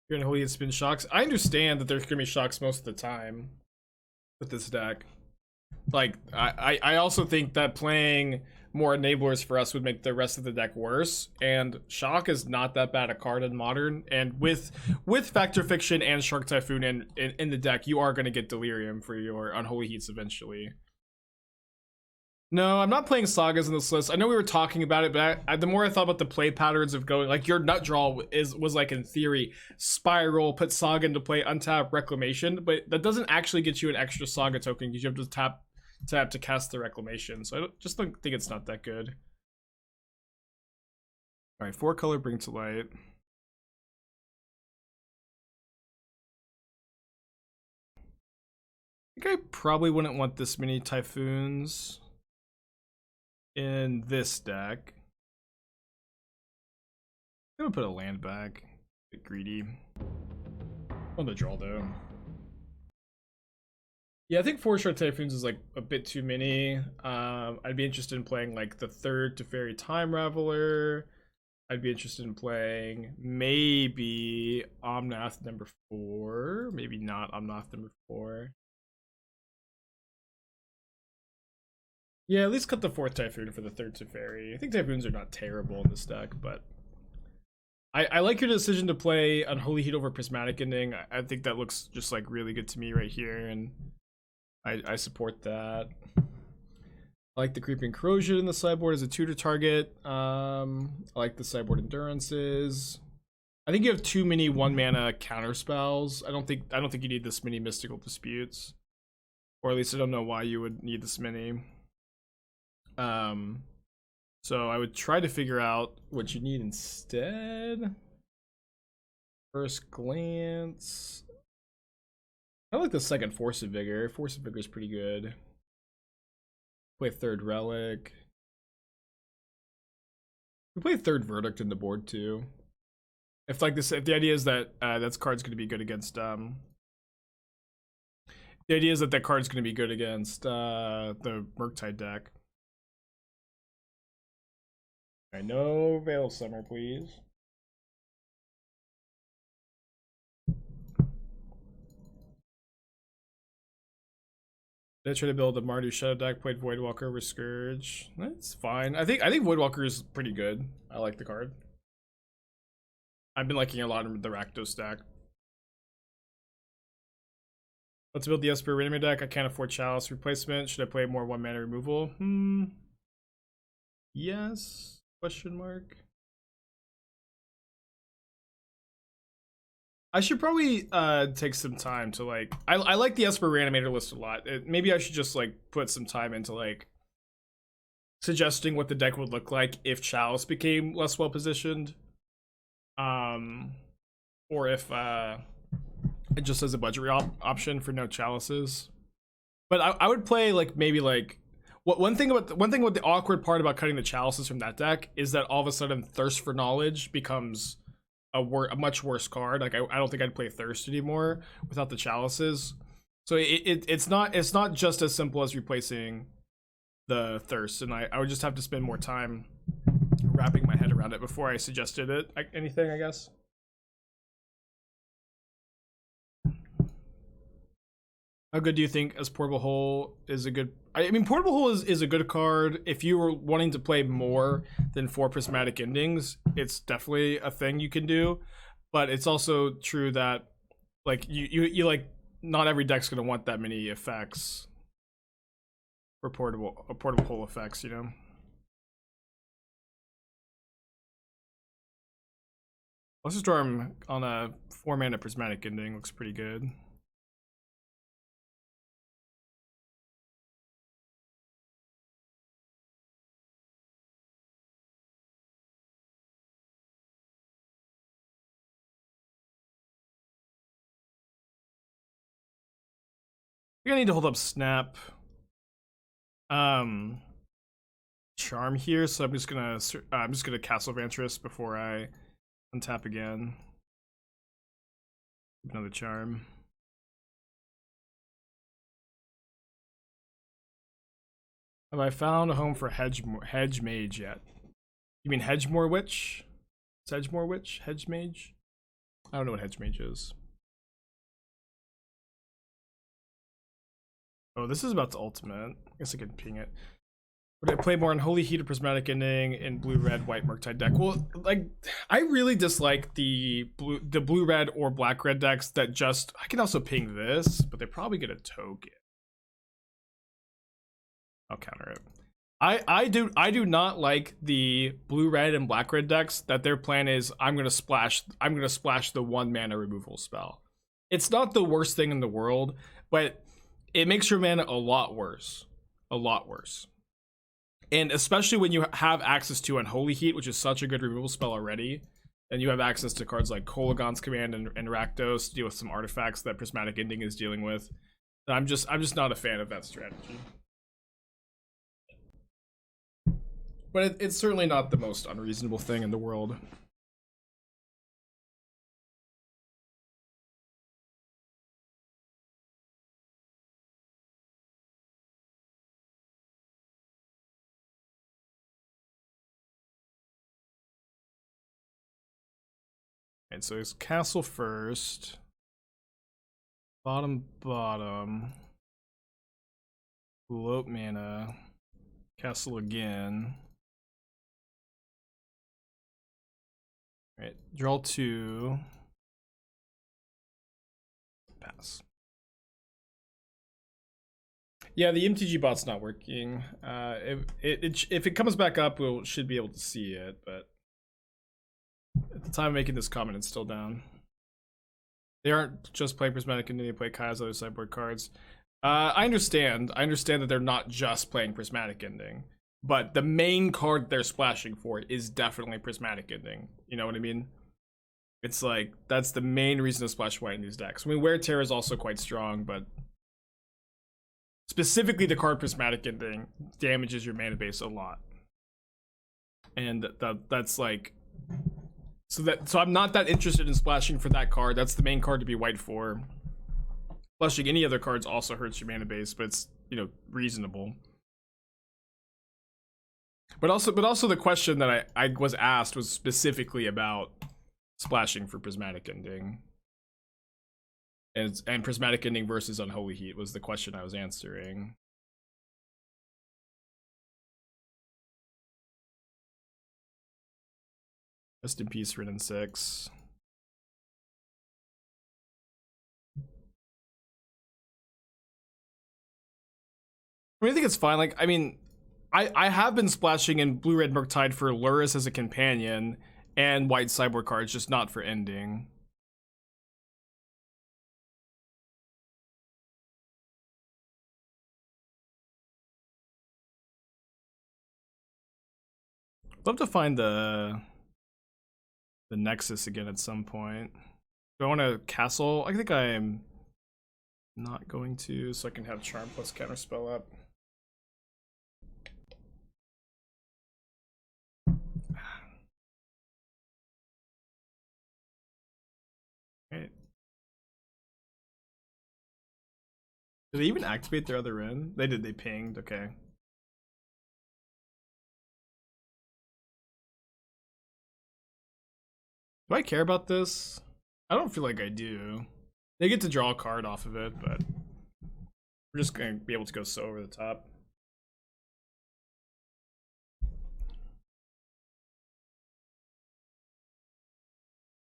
You're gonna Holy Heat spin shocks. I understand that there's gonna be shocks most of the time with this deck. Like, I also think that playing more enablers for us would make the rest of the deck worse, and shock is not that bad a card in Modern, and with Factor Fiction and Shark Typhoon in the deck, you are going to get Delirium for your Unholy Heats eventually. No, I'm not playing Sagas in this list. I know we were talking about it, but the more I thought about the play patterns of going, like, your nut draw was like, in theory, Spiral, put Saga into play, untap Reclamation, but that doesn't actually get you an extra Saga token because you have to tap to cast the Reclamation, so I just don't think it's not that good. Alright, 4 color Bring to Light. I think I probably wouldn't want this many Typhoons in this deck. I'm gonna put a land back. A bit greedy. On the draw though. Yeah, I think 4 Shark Typhoons is like a bit too many. I'd be interested in playing like the 3rd Teferi Time Raveler. I'd be interested in playing maybe Omnath number 4. Maybe not Omnath number 4. Yeah, at least cut the 4th Typhoon for the 3rd Teferi. I think Typhoons are not terrible in this deck, but I like your decision to play Unholy Heat over Prismatic Ending. I think that looks just like really good to me right here, and I support that. I like the Creeping Corrosion in the sideboard as a tutor target. I like the sideboard endurances. I think you have too many 1-mana counter spells. I don't think you need this many Mystical Disputes, or at least I don't know why you would need this many. So I would try to figure out what you need instead. First glance, I like the second Force of Vigor. Force of Vigor is pretty good. Play third relic. We play third verdict in the board too. If like this, if the idea is that that card's going to be good against the idea is that that card's going to be good against the Murktide deck. I know Veil of Summer, please. Did I try to build a Mardu Shadow deck? Played Voidwalker over Scourge. That's fine. I think Voidwalker is pretty good. I like the card. I've been liking a lot of the Rakdos deck. Let's build the Esper Reanimator deck. I can't afford Chalice replacement. Should I play more 1-mana removal? Yes? Question mark. I should probably take some time to like. I like the Esper Reanimator list a lot. Maybe I should just like put some time into like suggesting what the deck would look like if Chalice became less well positioned. Or if it just has a budget option for no Chalices. But I would play like maybe like one thing about the awkward part about cutting the Chalices from that deck is that all of a sudden Thirst for Knowledge becomes a much worse card. Like I don't think I'd play Thirst anymore without the Chalices. So it's not just as simple as replacing the Thirst, and I would just have to spend more time wrapping my head around it before I suggested anything, I guess. How good do you think as Portable Hole is a good... I mean, Portable Hole is a good card. If you were wanting to play more than 4 Prismatic Endings, it's definitely a thing you can do. But it's also true that, like, you like, not every deck's going to want that many effects for Portable Hole effects, you know? Flusterstorm on a 4-mana Prismatic Ending looks pretty good. You're gonna need to hold up Snap. Charm here, so I'm just gonna Castle Vantress before I untap again. Another Charm. Have I found a home for Hedge Mage yet? You mean Hedgemore Witch? Is Hedgemore Witch? Hedge Mage? I don't know what Hedge Mage is. Oh, this is about to ultimate. I guess I can ping it. Would I play more Unholy Heat or Prismatic Ending in blue, red, white Murktide deck? Well, like, I really dislike the blue, red, or black, red decks that just... I can also ping this, but they're probably gonna token. I'll counter it. I do not like the blue, red, and black, red decks that their plan is I'm gonna splash the 1-mana removal spell. It's not the worst thing in the world, but it makes your mana a lot worse. A lot worse. And especially when you have access to Unholy Heat, which is such a good removal spell already, and you have access to cards like Kolagon's Command and Rakdos to deal with some artifacts that Prismatic Ending is dealing with. I'm just not a fan of that strategy. But it's certainly not the most unreasonable thing in the world. And so it's Castle first. Bottom. Bloat mana. Castle again. Alright, draw 2. Pass. Yeah, the MTG bot's not working. If it comes back up, we should be able to see it, but at the time of making this comment, it's still down. They aren't just playing Prismatic Ending, they play Kai's other sideboard cards. I understand that they're not just playing Prismatic Ending, but the main card they're splashing for is definitely Prismatic Ending. You know what I mean? It's like, that's the main reason to splash white in these decks. I mean, Wear Tear is also quite strong, but specifically the card Prismatic Ending damages your mana base a lot. And that's like, so I'm not that interested in splashing for that card. That's the main card to be white for. Splashing any other cards also hurts your mana base, but it's, you know, reasonable. But also the question that I was asked was specifically about splashing for Prismatic Ending. And Prismatic Ending versus Unholy Heat was the question I was answering. Rest in peace, Wrenn and Six. I mean, I think it's fine. Like, I mean, I have been splashing in Blue-Red Murktide for Lurrus as a companion and white sideboard cards, just not for ending. Love to find the Nexus again at some point. Do I want to castle? I think I am not going to, so I can have Charm plus Counterspell up. Right. Did they even activate their other Wrenn? They did, they pinged, okay. Do I care about this? I don't feel like I do. They get to draw a card off of it, but we're just gonna be able to go so over the top.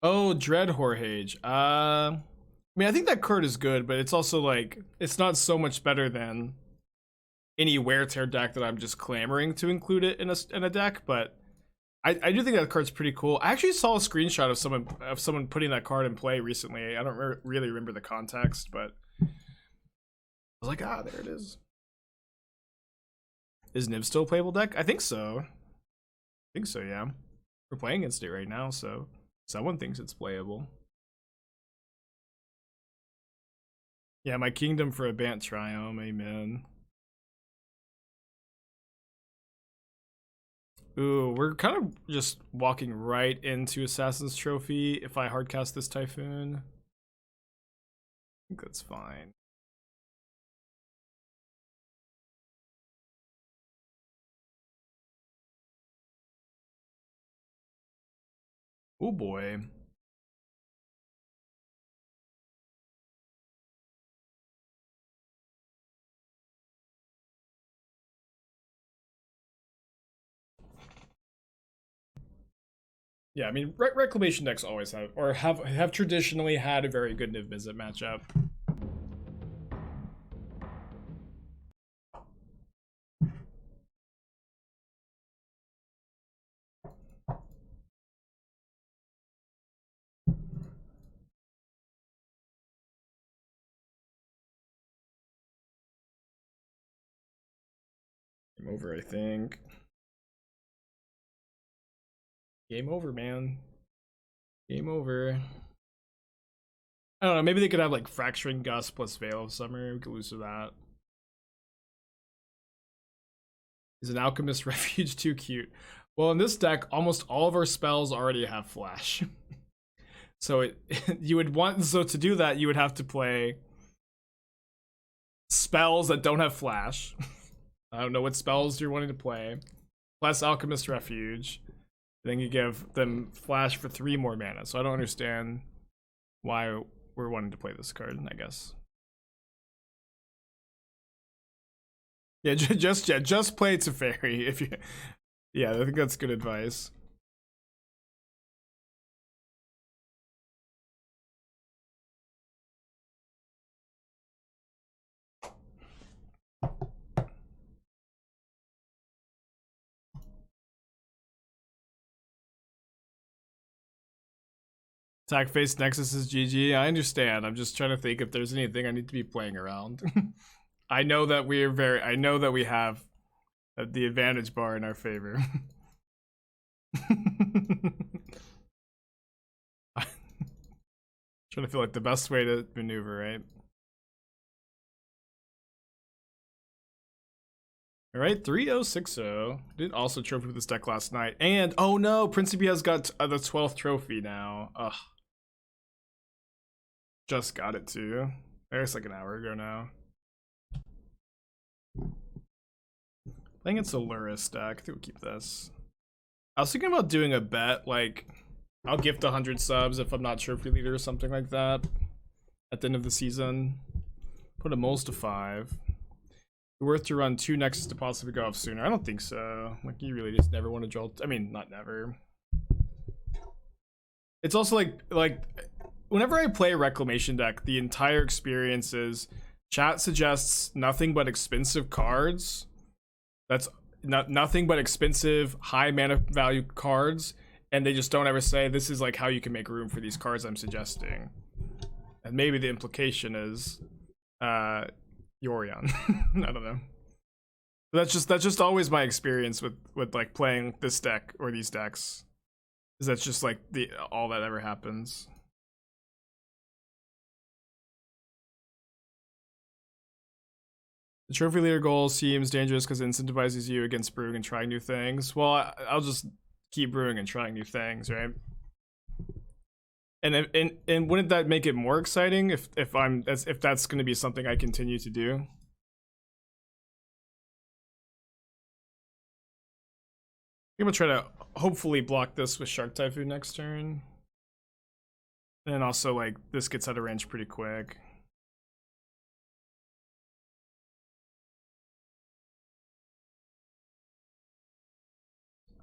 Oh, Dread Horhage. I mean, I think that card is good, but it's also like, it's not so much better than any Wear Tear deck that I'm just clamoring to include it in a deck, but I do think that card's pretty cool. I actually saw a screenshot of someone putting that card in play recently. I don't really remember the context, but I was like, ah, there it is. Is Niv still a playable deck? I think so. Yeah. We're playing against it right now, so someone thinks it's playable. Yeah, my kingdom for a Bant Triome, amen. Ooh, we're kind of just walking right into Assassin's Trophy if I hardcast this Typhoon. I think that's fine. Oh boy. Yeah, I mean, Reclamation decks always have, or have traditionally had a very good Niv Mizzet matchup. Game over, I think. Game over, man. Game over. I don't know, maybe they could have like Fracturing Gust plus Veil of Summer. We could lose to that. Is an Alchemist Refuge too cute? Well, in this deck, almost all of our spells already have Flash. So you would want, so to do that, you would have to play spells that don't have Flash. I don't know what spells you're wanting to play. Plus Alchemist Refuge. Then you give them Flash for 3 more mana. So I don't understand why we're wanting to play this card, I guess. Yeah, just play Teferi if you. Yeah, I think that's good advice. Attack face Nexus is GG. I understand. I'm just trying to think if there's anything I need to be playing around. I know that we have the advantage bar in our favor. Trying to feel like the best way to maneuver, right? All right, 3060. Did also trophy with this deck last night. And, oh no, Principe has got the 12th trophy now. Ugh. Just got it too. There's like an hour ago now. Playing its Aluris deck. I think we'll keep this. I was thinking about doing a bet, like, I'll gift 100 subs if I'm not trophy leader or something like that at the end of the season. Put a moles to 5. Worth to run 2 Nexus to possibly go off sooner. I don't think so. Like, you really just never want to draw. I mean, not never. It's also like whenever I play a Reclamation deck, the entire experience is chat suggests nothing but expensive cards. That's nothing but expensive, high mana value cards, and they just don't ever say this is like how you can make room for these cards I'm suggesting. And maybe the implication is Yorion. I don't know. But that's just always my experience with like playing this deck or these decks. Is that's just like all that ever happens. The trophy leader goal seems dangerous because it incentivizes you against brewing and trying new things. Well, I'll just keep brewing and trying new things, right? And wouldn't that make it more exciting if that's going to be something I continue to do? I'm gonna try to hopefully block this with Shark Typhoon next turn. And also, like, this gets out of range pretty quick.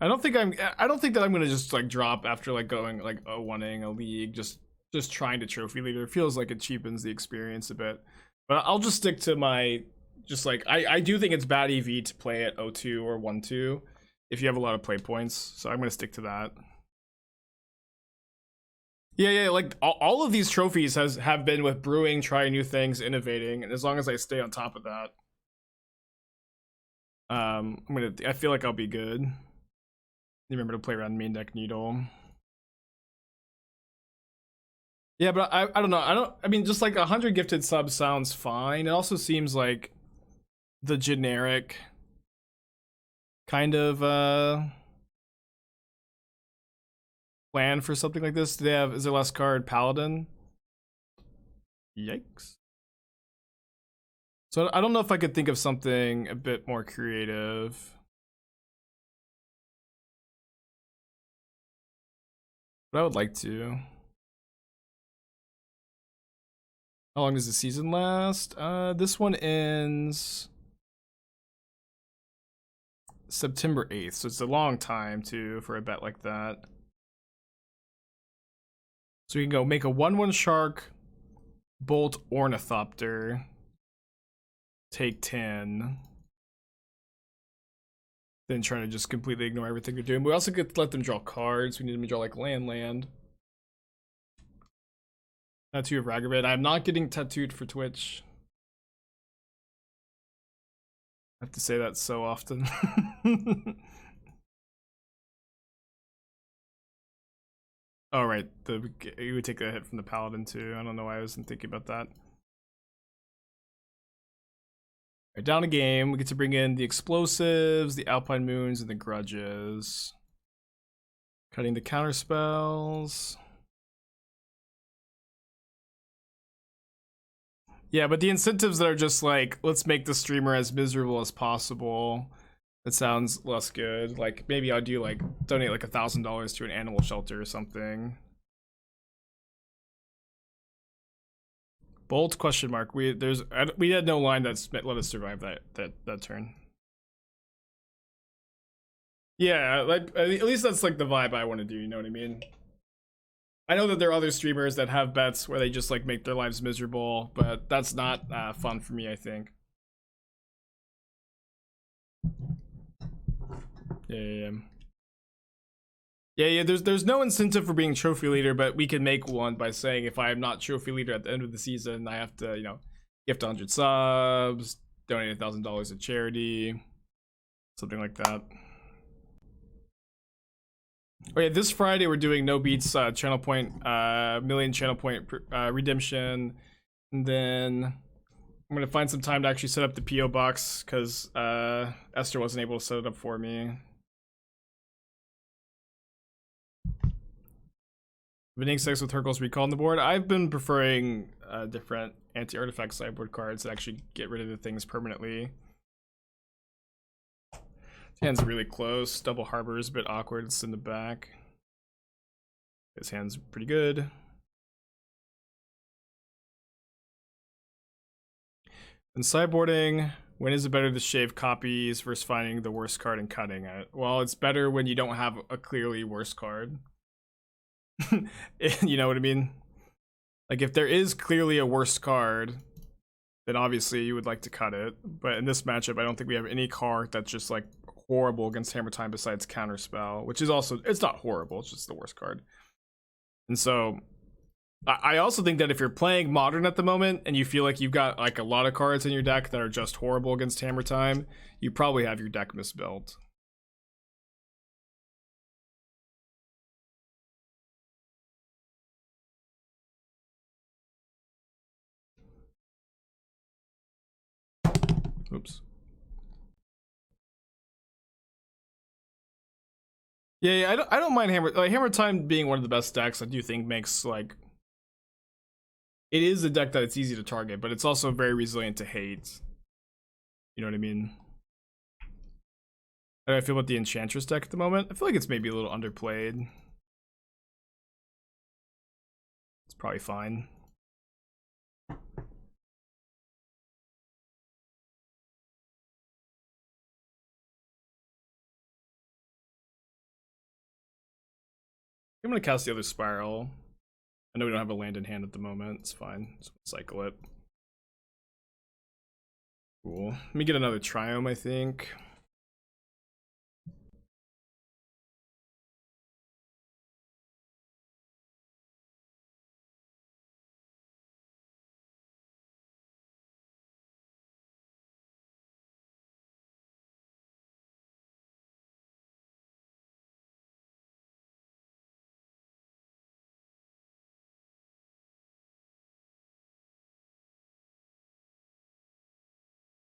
I don't think that I'm gonna just like drop after like going like 1ing a league, just trying to trophy leader. It feels like it cheapens the experience a bit. But I'll just stick to my I do think it's bad EV to play at 0-2 or 1-2 if you have a lot of play points. So I'm gonna stick to that. Yeah, like all of these trophies have been with brewing, trying new things, innovating, and as long as I stay on top of that, I feel like I'll be good. Remember to play around main deck Needle. Yeah, but I don't know. I mean, just like 100 gifted subs sounds fine. It also seems like the generic kind of plan for something like this. Do they have, is there less card Paladin? Yikes. So I don't know if I could think of something a bit more creative. But I would like to. How long does the season last? This one ends September 8th, so it's a long time too for a bet like that. So we can go make a 1/1 Shark, Bolt Ornithopter, take 10. Then trying to just completely ignore everything they're doing. But we also get to let them draw cards. We need them to draw like land. Tattoo of Ragavan. I'm not getting tattooed for Twitch. I have to say that so often. Oh, right. You would take a hit from the Paladin too. I don't know why I wasn't thinking about that. Right, down a game, we get to bring in the explosives, the Alpine Moons, and the grudges. Cutting the counterspells. Yeah, but the incentives that are just like, let's make the streamer as miserable as possible. That sounds less good. Like, maybe I'll do like, donate like $1,000 to an animal shelter or something. Bolt question mark. We had no line that's let us survive that turn. Yeah, like at least that's like the vibe I want to do. You know what I mean? I know that there are other streamers that have bets where they just like make their lives miserable, but that's not fun for me. I think. Yeah. There's no incentive for being trophy leader, but we can make one by saying if I am not trophy leader at the end of the season, I have to, gift 100 subs, donate $1,000 to charity, something like that. Oh yeah, this Friday we're doing no beats channel point, million channel point redemption, and then I'm gonna find some time to actually set up the PO box because Esther wasn't able to set it up for me. Wrenn and Six with Hercule's Recall on the board. I've been preferring different anti-artifact sideboard cards that actually get rid of the things permanently. Hand's really close. Double Harbor is a bit awkward. It's in the back. His hand's pretty good. And sideboarding, when is it better to shave copies versus finding the worst card and cutting it? Well, it's better when you don't have a clearly worse card. You know what I mean? Like if there is clearly a worse card, then obviously you would like to cut it. But in this matchup, I don't think we have any card that's just like horrible against Hammer Time besides Counterspell, which is also, it's not horrible, it's just the worst card. And so I also think that if you're playing Modern at the moment and you feel like you've got like a lot of cards in your deck that are just horrible against Hammer Time, you probably have your deck misbuilt. Oops. Yeah, I don't mind Hammer Time being one of the best decks. I do think makes like, it is a deck that it's easy to target, but it's also very resilient to hate. You know what I mean? How do I feel about the Enchantress deck at the moment? I feel like it's maybe a little underplayed. It's probably fine. I'm gonna cast the other Spiral. I know we don't have a land in hand at the moment. It's fine. Just cycle it. Cool. Let me get another Triome, I think.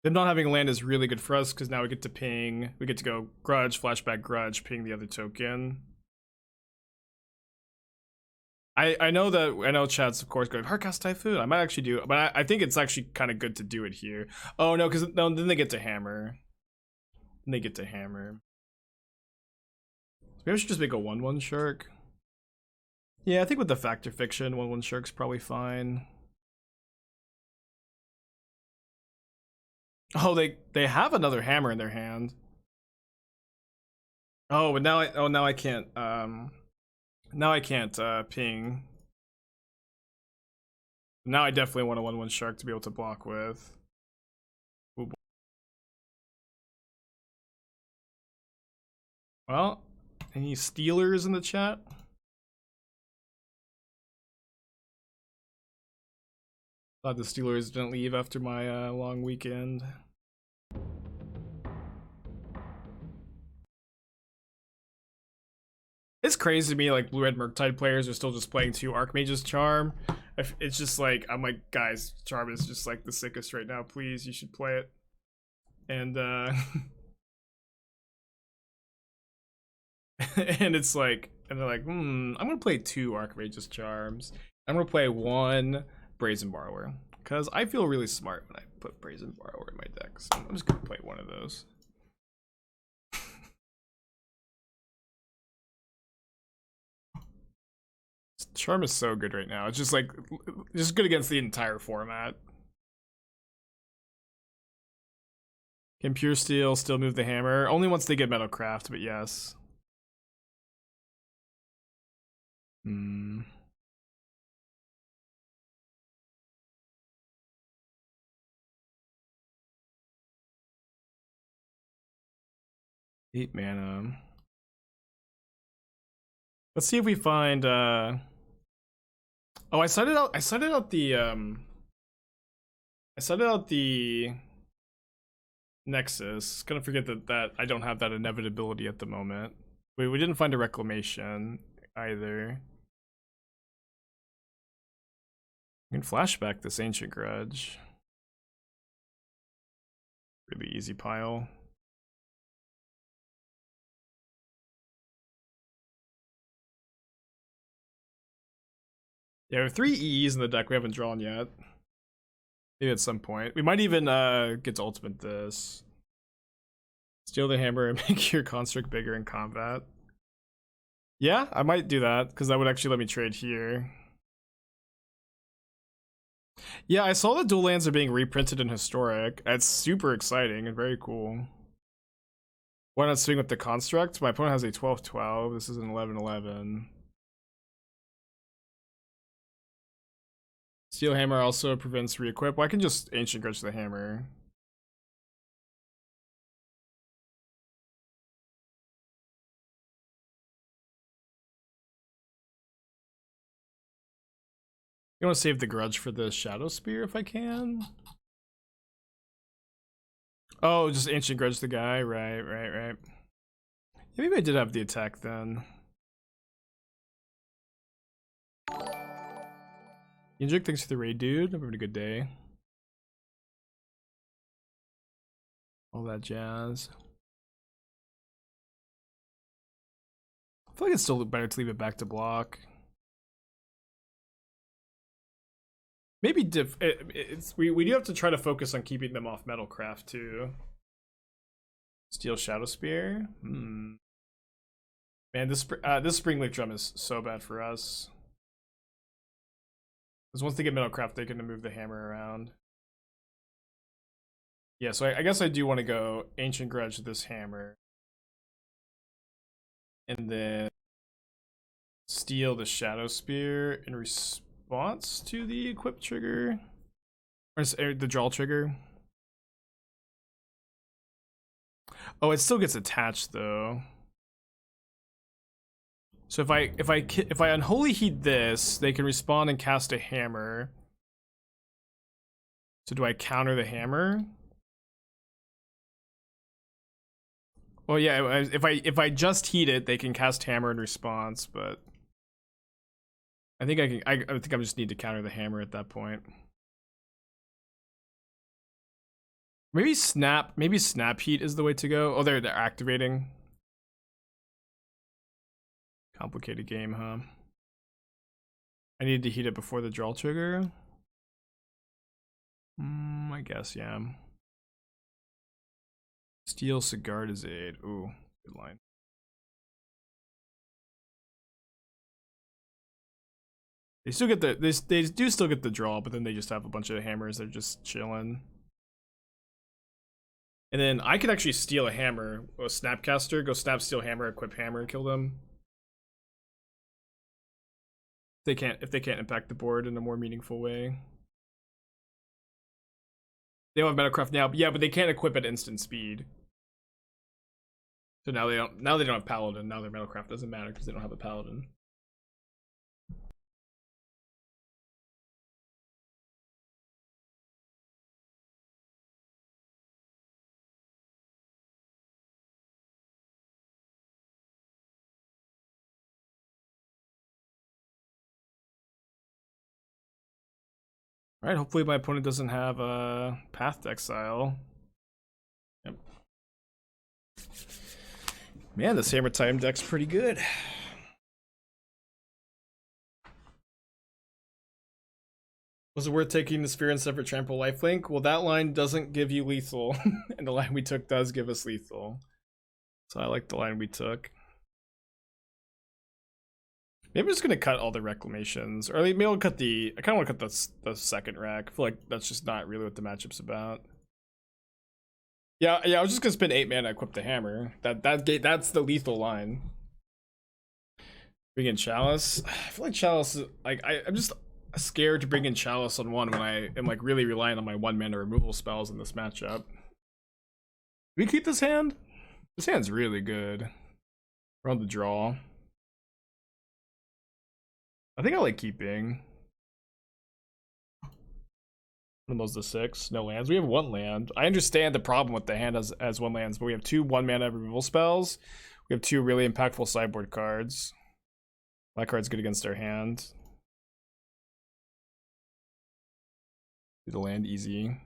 Them not having land is really good for us because now we get to ping. We get to go Grudge, flashback Grudge, ping the other token. I know chat's of course going Castle Typhoon. I might actually do, but I think it's actually kind of good to do it here. Oh no, because no, then they get to hammer. Then they get to hammer. Maybe I should just make a 1/1 Shark. Yeah, I think with the Factor Fiction, 1/1 Shark's probably fine. Oh, they have another hammer in their hand. Oh, but now I can't now I can't ping. Now I definitely want a 1/1 Shark to be able to block with. Ooh. Well, any Steelers in the chat? Glad the Steelers didn't leave after my long weekend. It's crazy to me, like Blue-Red Murktide players are still just playing 2 Archmage's Charm. It's just like, I'm like, guys, Charm is just like the sickest right now. Please, you should play it. And and it's like, and they're like, I'm gonna play 2 Archmage's Charms. I'm gonna play 1 Brazen Borrower because I feel really smart when I put Brazen Borrower in my deck. So I'm just gonna play one of those. Charm is so good right now. It's just like, just good against the entire format. Can Pure Steel still move the hammer? Only once they get Metalcraft, but yes. Hmm. Eight mana. Let's see if we find oh, I cited out the Nexus. Gonna forget that I don't have that inevitability at the moment. We didn't find a Reclamation either. We can flashback this Ancient Grudge. Really easy pile. Yeah, we have 3 EEs in the deck we haven't drawn yet. Maybe at some point. We might even get to ultimate this. Steal the hammer and make your construct bigger in combat. Yeah, I might do that, because that would actually let me trade here. Yeah, I saw the dual lands are being reprinted in Historic. That's super exciting and very cool. Why not swing with the construct? My opponent has a 12-12. This is an 11-11. Steel Hammer also prevents re-equip. Well, I can just Ancient Grudge the hammer. I want to save the Grudge for the Shadow Spear if I can. Oh, just Ancient Grudge the guy. Right. Yeah, maybe I did have the attack then. Inject, thanks for the raid, dude. I'm having a good day. All that jazz. I feel like it's still better to leave it back to block. Maybe we do have to try to focus on keeping them off Metalcraft too. Steel Shadow Spear. Man, this Springleaf Drum is so bad for us. Because once they get Metalcraft, they can move the hammer around. Yeah, so I guess I do want to go Ancient Grudge this hammer. And then steal the Shadow Spear in response to the equip trigger. Or the draw trigger. Oh, it still gets attached though. So if I Unholy Heat this, they can respond and cast a hammer. So do I counter the hammer? Well, yeah. If I just heat it, they can cast hammer in response. But I think I can. I think I just need to counter the hammer at that point. Maybe snap heat is the way to go. Oh, they're activating. Complicated game, huh? I need to heat it before the draw trigger. I guess, yeah. Steal Sigardizade. Ooh, good line. They still get the they do still get the draw, but then they just have a bunch of hammers. They're just chilling. And then I could actually steal a hammer, a Snapcaster, go snap, steal hammer, equip hammer, and kill them. If they can't impact the board in a more meaningful way. They don't have Metacraft now, but yeah, but they can't equip at instant speed. So now they don't have Paladin. Now their Metacraft doesn't matter because they don't have a Paladin. Alright, hopefully my opponent doesn't have a Path to Exile. Yep. Man, this Hammer Time deck's pretty good. Was it worth taking the Sphere and separate Trample Lifelink? Well, that line doesn't give you lethal, and the line we took does give us lethal. So I like the line we took. Maybe I'm just gonna cut all the reclamations, or maybe I'll cut I kind of want to cut the second rack. I feel like that's just not really what the matchup's about. Yeah. I was just gonna spend 8 mana, equip the hammer. That's the lethal line. Bring in Chalice. I feel like Chalice is like I'm just scared to bring in Chalice on one when I am like really relying on my 1 mana removal spells in this matchup. Do we keep this hand? This hand's really good. We're on the draw. I think I like keeping. One of those to 6. No lands. We have 1 land. I understand the problem with the hand as 1 lands, but we have 2 1 mana removal spells. We have 2 really impactful sideboard cards. My card's good against our hand. Do the land easy.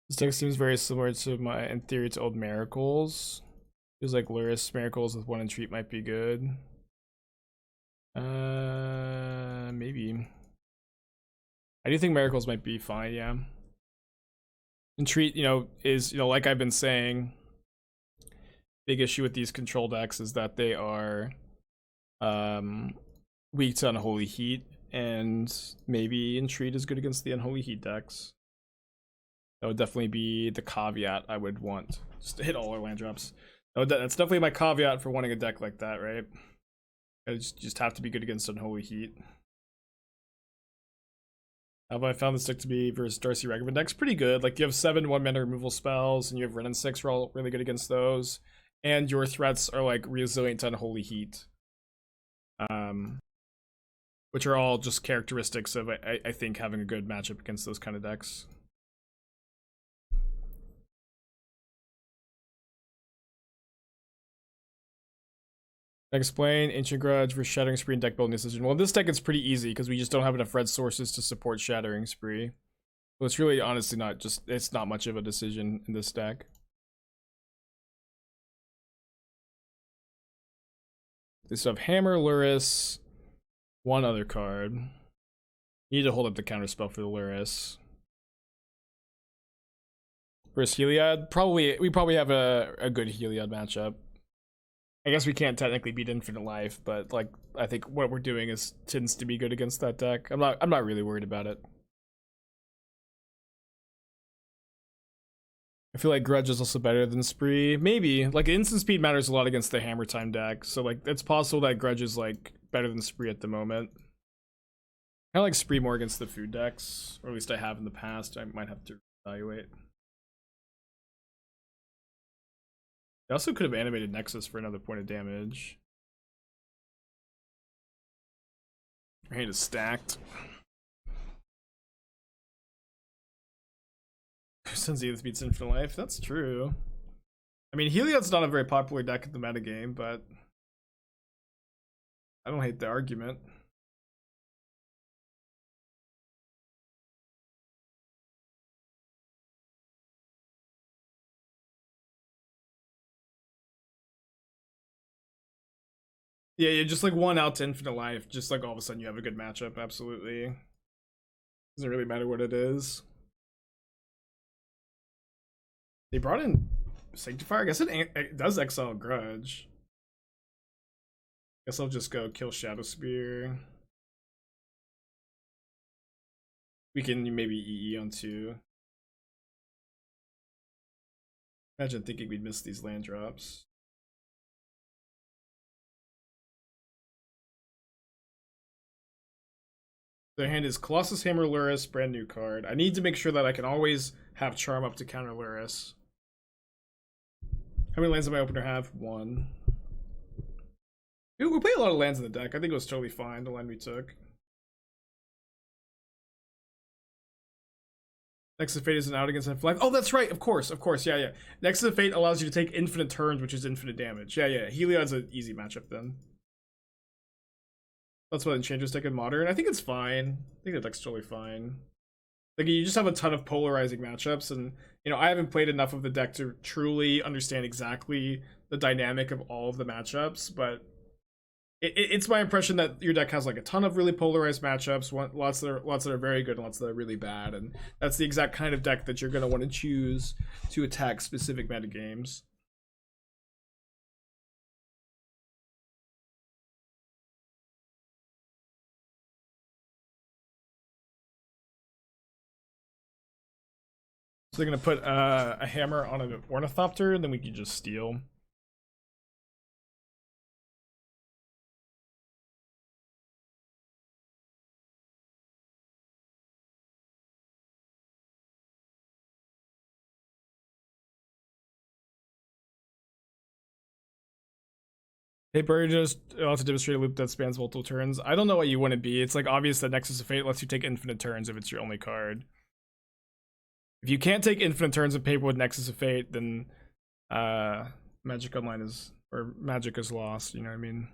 This deck seems very similar to my, in theory, to old Miracles. Feels like Luris Miracles with 1 Entreat might be good. Maybe. I do think Miracles might be fine, yeah. Entreat, you know, is, you know, like I've been saying, big issue with these control decks is that they are weak to Unholy Heat, and maybe Entreat is good against the Unholy Heat decks. That would definitely be the caveat I would want. Just to hit all our land drops. That's definitely my caveat for wanting a deck like that, right? I just have to be good against Unholy Heat. How have I found this deck to be versus Darcy Ragavan decks? Pretty good. Like, you have 7 1-mana removal spells, and you have Wrenn and Six are all really good against those. And your threats are, like, resilient to Unholy Heat. Which are all just characteristics of, I think, having a good matchup against those kind of decks. Explain Ancient Grudge for Shattering Spree and deck building decision. Well, in this deck it's pretty easy because we just don't have enough red sources to support Shattering Spree. So it's really honestly not just, it's not much of a decision in this deck. They still have Hammer, Luris, one other card. You need to hold up the counterspell for the Luris. Versus Heliod, we probably have a good Heliod matchup. I guess we can't technically beat Infinite Life, but like I think what we're doing is tends to be good against that deck. I'm not really worried about it. I feel like Grudge is also better than Spree. Maybe. Like, instant speed matters a lot against the Hammer Time deck, so like it's possible that Grudge is like better than Spree at the moment. I like Spree more against the food decks, or at least I have in the past. I might have to evaluate. I also could have animated Nexus for another point of damage. Your hand is stacked. Since Zenith beats Infinite Life, that's true. I mean, Heliod's not a very popular deck in the metagame, but I don't hate the argument. Yeah, you're just like 1 out to Infinite Life, just like all of a sudden you have a good matchup, absolutely. Doesn't really matter what it is. They brought in Sanctifier. I guess it does exile Grudge. Guess I'll just go kill Shadow Spear. We can maybe EE on 2. Imagine thinking we'd miss these land drops. Their hand is Colossus Hammer Luris, brand new card. I need to make sure that I can always have Charm up to counter Luris. How many lands does my opener have? 1. We play a lot of lands in the deck. I think it was totally fine, the land we took. Nexus of Fate isn't out against Infinite Life. Oh, that's right. Of course. Yeah. Nexus of Fate allows you to take infinite turns, which is infinite damage. Yeah. Heliod's an easy matchup then. That's what Enchantress deck in Modern. I think it's fine. I think the deck's totally fine. Like, you just have a ton of polarizing matchups, and you know, I haven't played enough of the deck to truly understand exactly the dynamic of all of the matchups, but it's my impression that your deck has like a ton of really polarized matchups, lots that are very good and lots that are really bad, and that's the exact kind of deck that you're going to want to choose to attack specific meta games. So they're going to put a hammer on an Ornithopter, and then we can just steal. Paper just also demonstrate a loop that spans multiple turns. I don't know what you want to be. It's like obvious that Nexus of Fate lets you take infinite turns if it's your only card. If you can't take infinite turns of paper with Nexus of Fate, then Magic Online is, or Magic is lost, you know what I mean?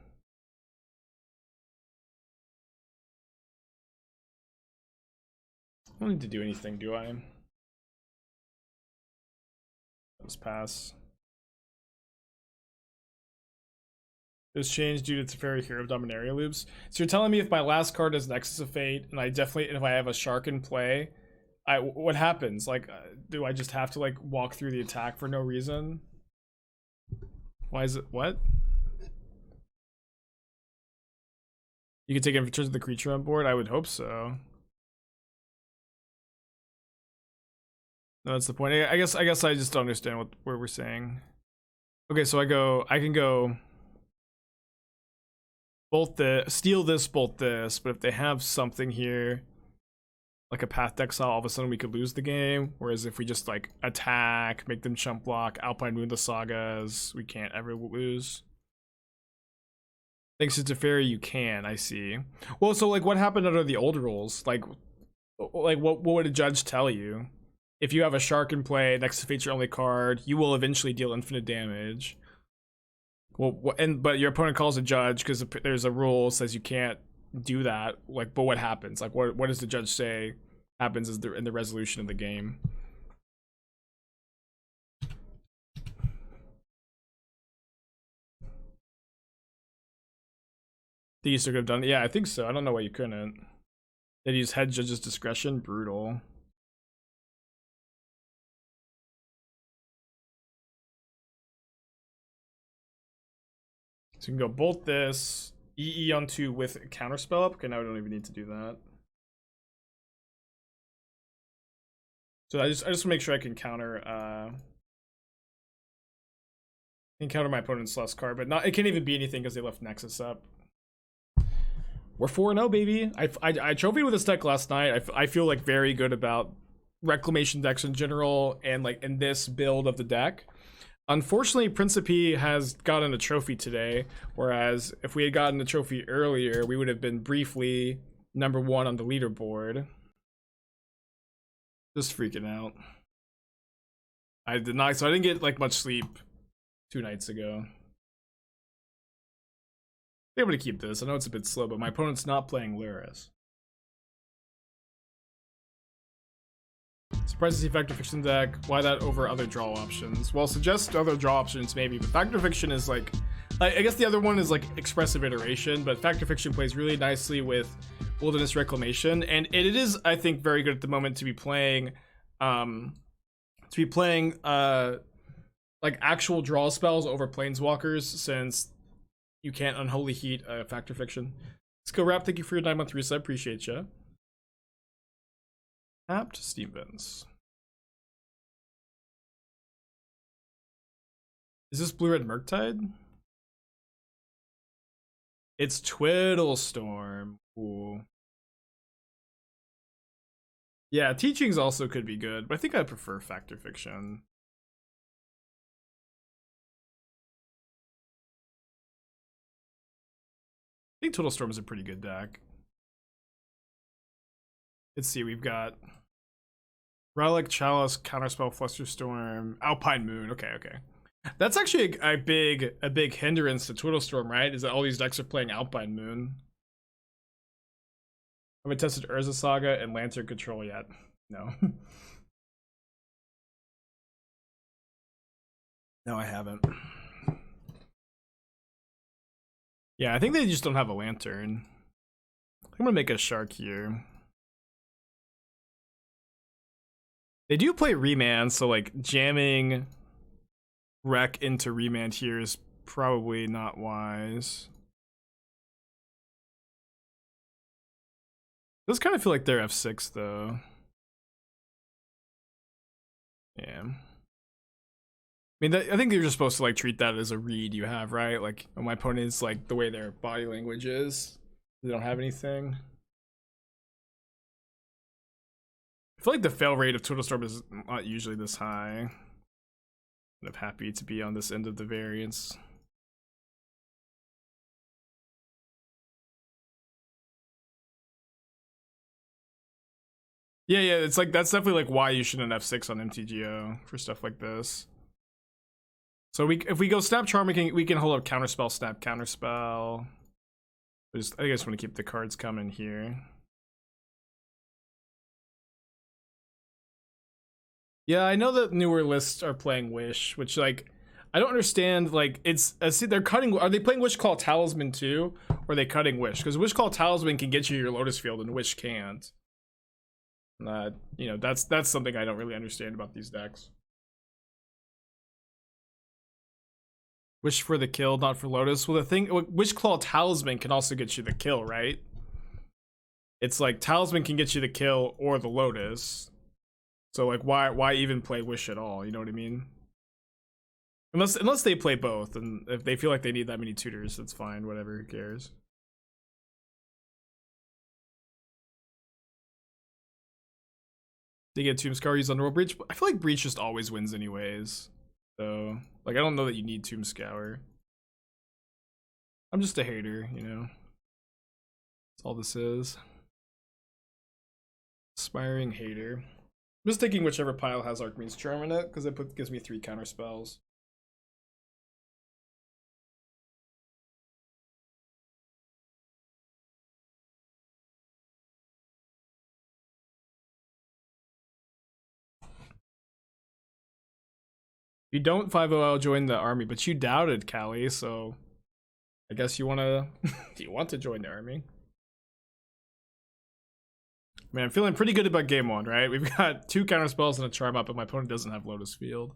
I don't need to do anything, do I? Just pass. It was changed due to Teferi Hero of Dominaria loops. So you're telling me if my last card is Nexus of Fate, and if I have a Shark in play, what happens? Like, do I just have to like walk through the attack for no reason? Why is it what? You can take inventory of the creature on board? I would hope so. No, that's the point. I guess I just don't understand what we're saying. Okay, so I can go bolt this, steal this, bolt this, but if they have something here, like a Path to Exile, all of a sudden we could lose the game. Whereas if we just like attack, make them chump block, Alpine Moon the Sagas, we can't ever lose. Thanks to Teferi, you can, I see. Well, so like what happened under the old rules? Like what would a judge tell you? If you have a Shark in play, Nexus of Fate's your only card, you will eventually deal infinite damage. Well, but your opponent calls a judge because there's a rule that says you can't do that. Like, but what happens? Like, what does the judge say happens in the resolution of the game? They used to have done it. Yeah, I think so. I don't know why you couldn't. They'd use head judge's discretion. Brutal. So you can go bolt this, EE on 2 with counterspell up. Okay, now we don't even need to do that. So I just want to make sure I can counter my opponent's last card, but not it can't even be anything because they left Nexus up. We're 4-0, baby. I trophied with this deck last night. I feel like very good about Reclamation decks in general and like in this build of the deck. Unfortunately, Principe has gotten a trophy today, whereas if we had gotten a trophy earlier, we would have been briefly #1 on the leaderboard. Just freaking out. I did not, so I didn't get like much sleep 2 nights ago. I'm able to keep this. I know it's a bit slow, but my opponent's not playing Lyris. Surprise to see Factor Fiction deck. Why that over other draw options? Well, suggest other draw options maybe, but Factor Fiction is like, I guess the other one is like Expressive Iteration, but Factor Fiction plays really nicely with Wilderness Reclamation, and it is, I think, very good at the moment to be playing, like actual draw spells over Planeswalkers, since you can't Unholy Heat Factor Fiction. Skill Wrap, thank you for your 9-month reset, appreciate ya. Tapped Steam Vents. Is this Blue Red Murktide? It's Twiddlestorm. Ooh. Yeah, Teachings also could be good, but I think I prefer Factor Fiction. I think Twiddlestorm is a pretty good deck. Let's see, we've got Relic, Chalice, Counterspell, Flusterstorm, Alpine Moon. Okay. That's actually a big hindrance to Twiddlestorm, right? Is that all these decks are playing Alpine Moon. I haven't tested Urza Saga and Lantern Control yet. No. No, I haven't. Yeah, I think they just don't have a Lantern. I'm gonna make a Shark here. They do play Remand, so like jamming Wreck into Remand here is probably not wise. It does kind of feel like they're F6 though. Yeah. I mean, I think you're just supposed to like treat that as a read you have, right? Like when my opponent's like the way their body language is, they don't have anything. I feel like the fail rate of Twiddlestorm is not usually this high. I'm happy to be on this end of the variance. Yeah, it's like that's definitely like why you shouldn't F6 on MTGO for stuff like this. So if we go Snap Charm, we can hold up Counterspell, Snap Counterspell. I just want to keep the cards coming here. Yeah, I know that newer lists are playing Wish, which like I don't understand. Like it's see they're cutting. Are they playing Wish Call Talisman too, or are they cutting Wish? Because Wish Call Talisman can get you your Lotus Field, and Wish can't. You know that's something I don't really understand about these decks. Wish for the kill, not for Lotus. Well, the thing, Wish Claw Talisman can also get you the kill, right? It's like Talisman can get you the kill or the Lotus. So like, why even play Wish at all? You know what I mean? Unless they play both, and if they feel like they need that many tutors, that's fine. Whatever, who cares? They get Tomb Scour, use Underworld Breach. I feel like Breach just always wins anyways. So like, I don't know that you need Tomb Scour. I'm just a hater, you know. That's all this is. Aspiring hater. I'm just taking whichever pile has Archmage's Charm in it, because it gives me 3 counter spells. You don't 5-0, I'll join the army, but you doubted, Callie, so I guess you wanna you want to join the army. Man, I'm feeling pretty good about game 1, right? We've got 2 counter spells and a charm up, but my opponent doesn't have Lotus Field.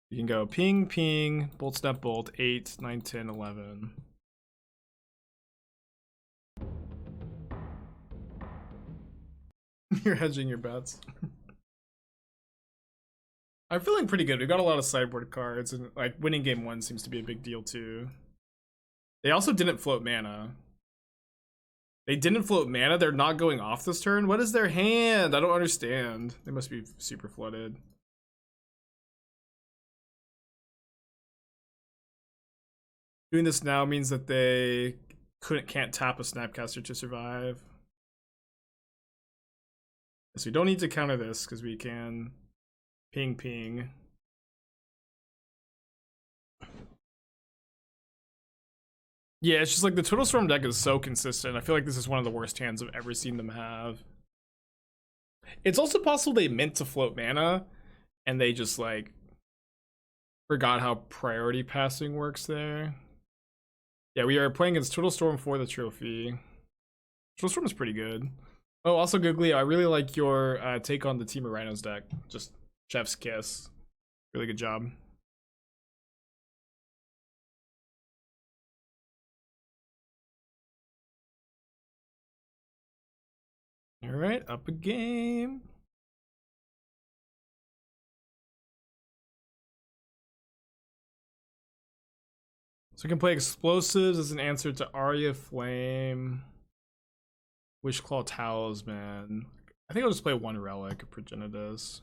You can go ping, ping, bolt, snap, bolt, 8, 9, 10, 11. You're hedging your bets. I'm feeling pretty good. We've got a lot of sideboard cards, and like winning game 1 seems to be a big deal too. They also didn't float mana. They didn't float mana? They're not going off this turn? What is their hand? I don't understand. They must be super flooded. Doing this now means that they can't tap a Snapcaster to survive. So we don't need to counter this because we can ping ping. Yeah, it's just like the Total Storm deck is so consistent. I feel like this is one of the worst hands I've ever seen them have. It's also possible they meant to float mana and they just like forgot how priority passing works there. Yeah, we are playing against Total Storm for the trophy. Total Storm is pretty good. Oh, also Googly, I really like your take on the Team of Rhinos deck. Just chef's kiss. Really good job. All right, up a game. So we can play explosives as an answer to Arya Flame. Wishclaw Talisman. I think I'll just play 1 relic of Progenitus.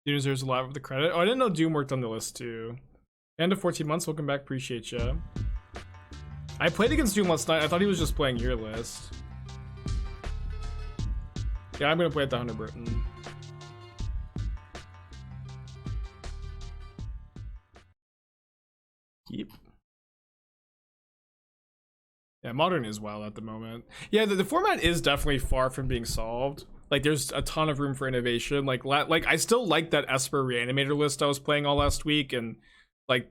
Doom deserves a lot of the credit. Oh, I didn't know Doom worked on the list too. End of 14 months, welcome back, appreciate ya. I played against Doom last night. I thought he was just playing your list. Yeah, I'm gonna play at the Hunter Burton. Keep. Yeah, Modern is wild at the moment. Yeah, the format is definitely far from being solved. Like, there's a ton of room for innovation. Like I still like that Esper Reanimator list I was playing all last week, and like,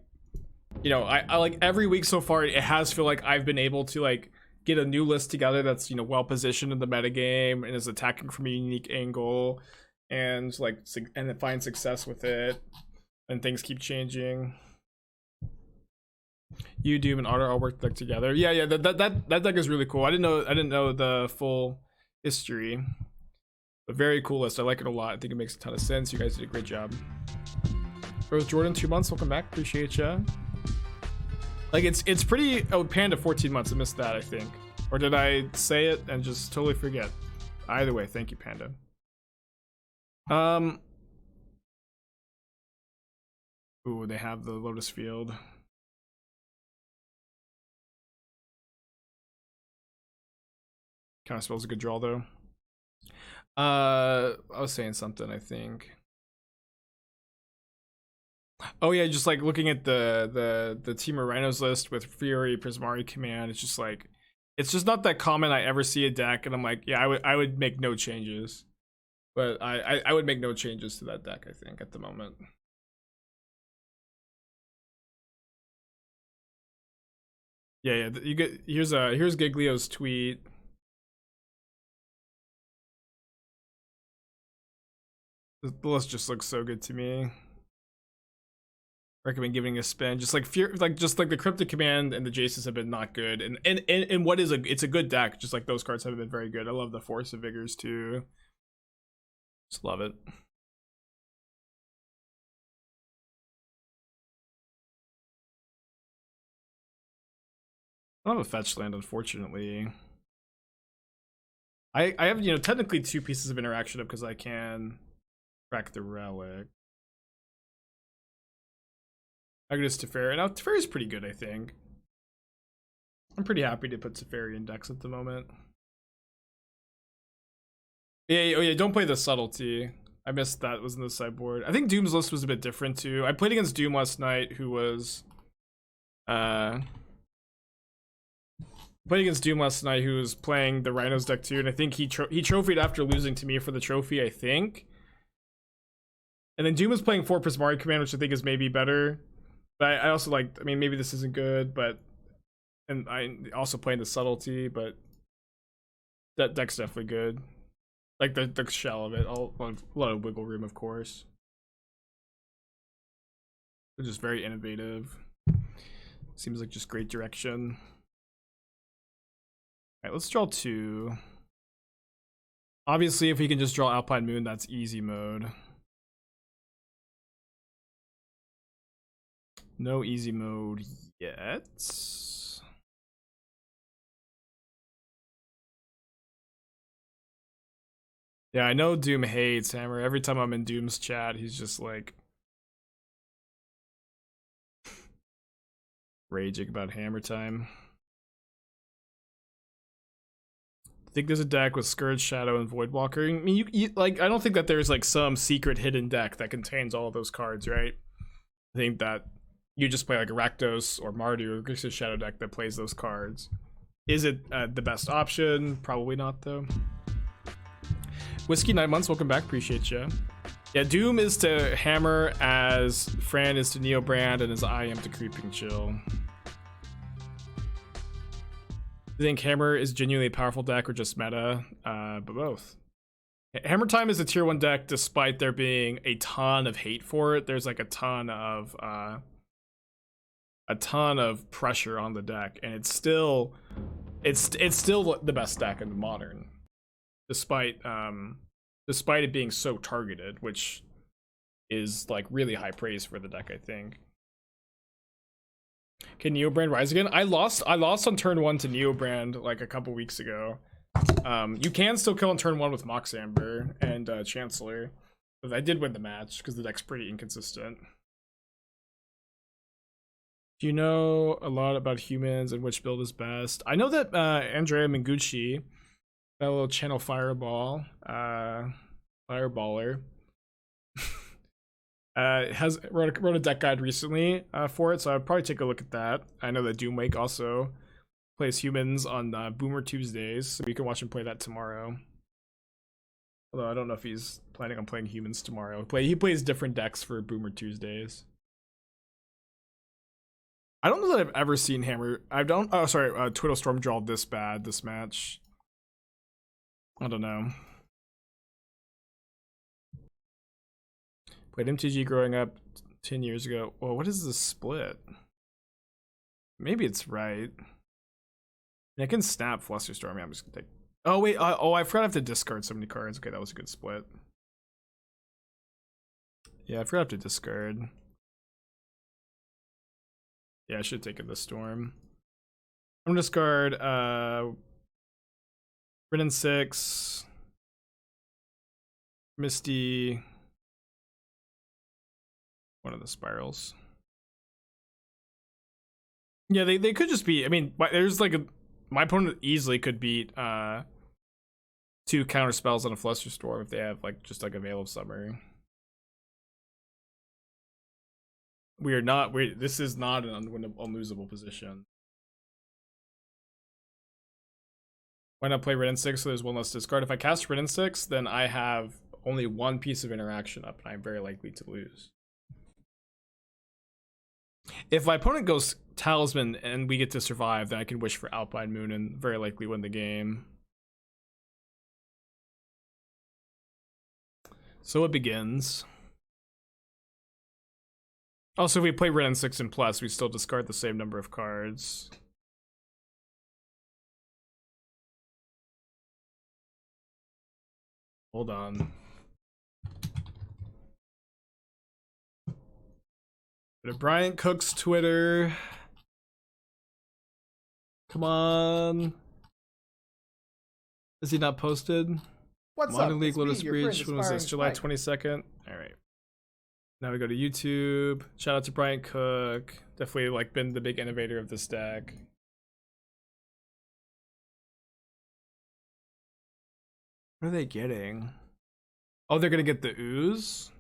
you know, I like every week so far, it has feel like I've been able to like get a new list together that's, you know, well positioned in the metagame and is attacking from a unique angle, and like and find success with it, and things keep changing. You, Doom, and Otter all work deck together. Yeah, that deck is really cool. I didn't know the full history. But very cool list. I like it a lot. I think it makes a ton of sense. You guys did a great job. Rose Jordan, 2 months. Welcome back. Appreciate ya. Like it's pretty. Oh, Panda, 14 months. I missed that, I think. Or did I say it and just totally forget? Either way, thank you, Panda. Ooh, they have the Lotus Field. Counterspell's a good draw though. I was saying something, I think. Oh yeah, just like looking at the Temur Rhinos list with Fury, Prismari Command, it's just like it's just not that common I ever see a deck, and I'm like, yeah, I would make no changes. But I would make no changes to that deck, I think, at the moment. Yeah, you get here's Giglio's tweet. The list just looks so good to me. Recommend giving a spin. Just like fear, just like the Cryptic Command and the Jaces have been not good, and what is it's a good deck. Just like those cards haven't been very good. I love the Force of Vigors too. Just love it. I don't have a fetch land, unfortunately. I have, you know, technically 2 pieces of interaction up because I can crack the relic. I go to Teferi. Now Teferi's pretty good, I think. I'm pretty happy to put Teferi in decks at the moment. Yeah, oh yeah, don't play the subtlety. I missed that was in the sideboard. I think Doom's list was a bit different too. I played against Doom last night, who was playing the Rhinos deck too, and I think he trophied after losing to me for the trophy, I think. And then Doom was playing 4 Prismari Command, which I think is maybe better. But I also like, I mean, maybe this isn't good, but and I also playing the subtlety, but that deck's definitely good. Like the shell of it, a lot of wiggle room, of course. It's just very innovative. Seems like just great direction. Alright, let's draw 2. Obviously, if we can just draw Alpine Moon, that's easy mode. No easy mode yet. Yeah, I know Doom hates Hammer. Every time I'm in Doom's chat, he's just like raging about Hammer time. I think there's a deck with Scourge, Shadow, and Voidwalker. I mean, you like, I don't think that there's like some secret hidden deck that contains all of those cards, right? I think that you just play like a Rakdos or Mardu or Grixis Shadow deck that plays those cards. Is it the best option? Probably not, though. Whiskey 9 months, welcome back, appreciate you. Yeah, Doom is to Hammer as Fran is to Neobrand and as I am to Creeping Chill. I think Hammer is genuinely a powerful deck or just meta, but both. Hammer Time is a tier 1 deck despite there being a ton of hate for it. There's like a ton of pressure on the deck, and it's still the best deck in Modern. Despite it being so targeted, which is like really high praise for the deck, I think. Can Neobrand rise again? I lost on turn 1 to Neobrand like a couple weeks ago. You can still kill on turn 1 with Mox Amber and Chancellor, but I did win the match because the deck's pretty inconsistent. Do you know a lot about humans and which build is best? I know that Andrea Mingucci, fellow channel Fireball, Fireballer, wrote a deck guide recently for it, so I'd probably take a look at that. I know that Doomwake also plays humans on Boomer Tuesdays, so we can watch him play that tomorrow. Although I don't know if he's planning on playing humans tomorrow. He plays different decks for Boomer Tuesdays. I don't know that I've ever seen Hammer. Twiddle Storm draw this bad this match. I don't know. Played MTG growing up 10 years ago. Well, what is the split? Maybe it's right. I can snap Flusterstorm. Yeah, I'm just gonna take. Oh wait. I forgot I have to discard so many cards. Okay, that was a good split. Yeah, I forgot I have to discard. Yeah, I should have taken the Storm. I'm gonna discard Wrenn and Six, Misty, one of the spirals. Yeah, they could just be. I mean, there's like my opponent easily could beat 2 counterspells on a Flusterstorm if they have like just like a Veil of Summer. We are not. This is not an unlosable position. Why not play Wrenn and Six so there's one less discard? If I cast Wrenn and Six, then I have only one piece of interaction up, and I'm very likely to lose. If my opponent goes Talisman and we get to survive, then I can wish for Alpine Moon and very likely win the game. So it begins. Also, if we play Wrenn and Six and plus, we still discard the same number of cards. Hold on. Go to Bryant Cook's Twitter. Come on. Is he not posted? What's Modern up? League It's Lotus me, your friend, Breach. When was this? July Aspiring 22nd? Alright. Now we go to YouTube. Shout out to Bryant Cook. Definitely like been the big innovator of this deck. What are they getting? Oh, they're gonna get the ooze?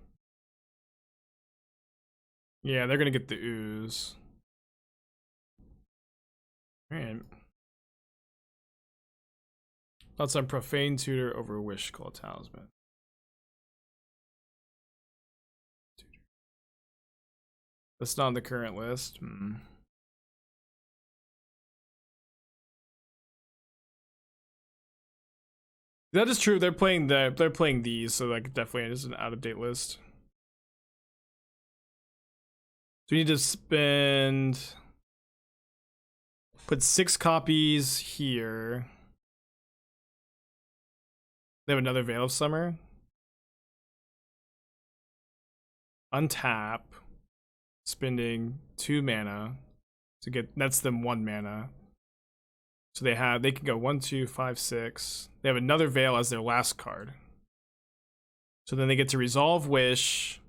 Yeah, they're gonna get the ooze. Alright. Thoughts on Profane Tutor over Wish Call Talisman. That's not on the current list. That is true. They're playing these, so like definitely it is an out of date list. So we need to put 6 copies here. They have another Veil of Summer. Untap. Spending 2 mana to get, that's them 1 mana. So they can go 1, 2, 5, 6. They have another Veil as their last card. So then they get to resolve Wish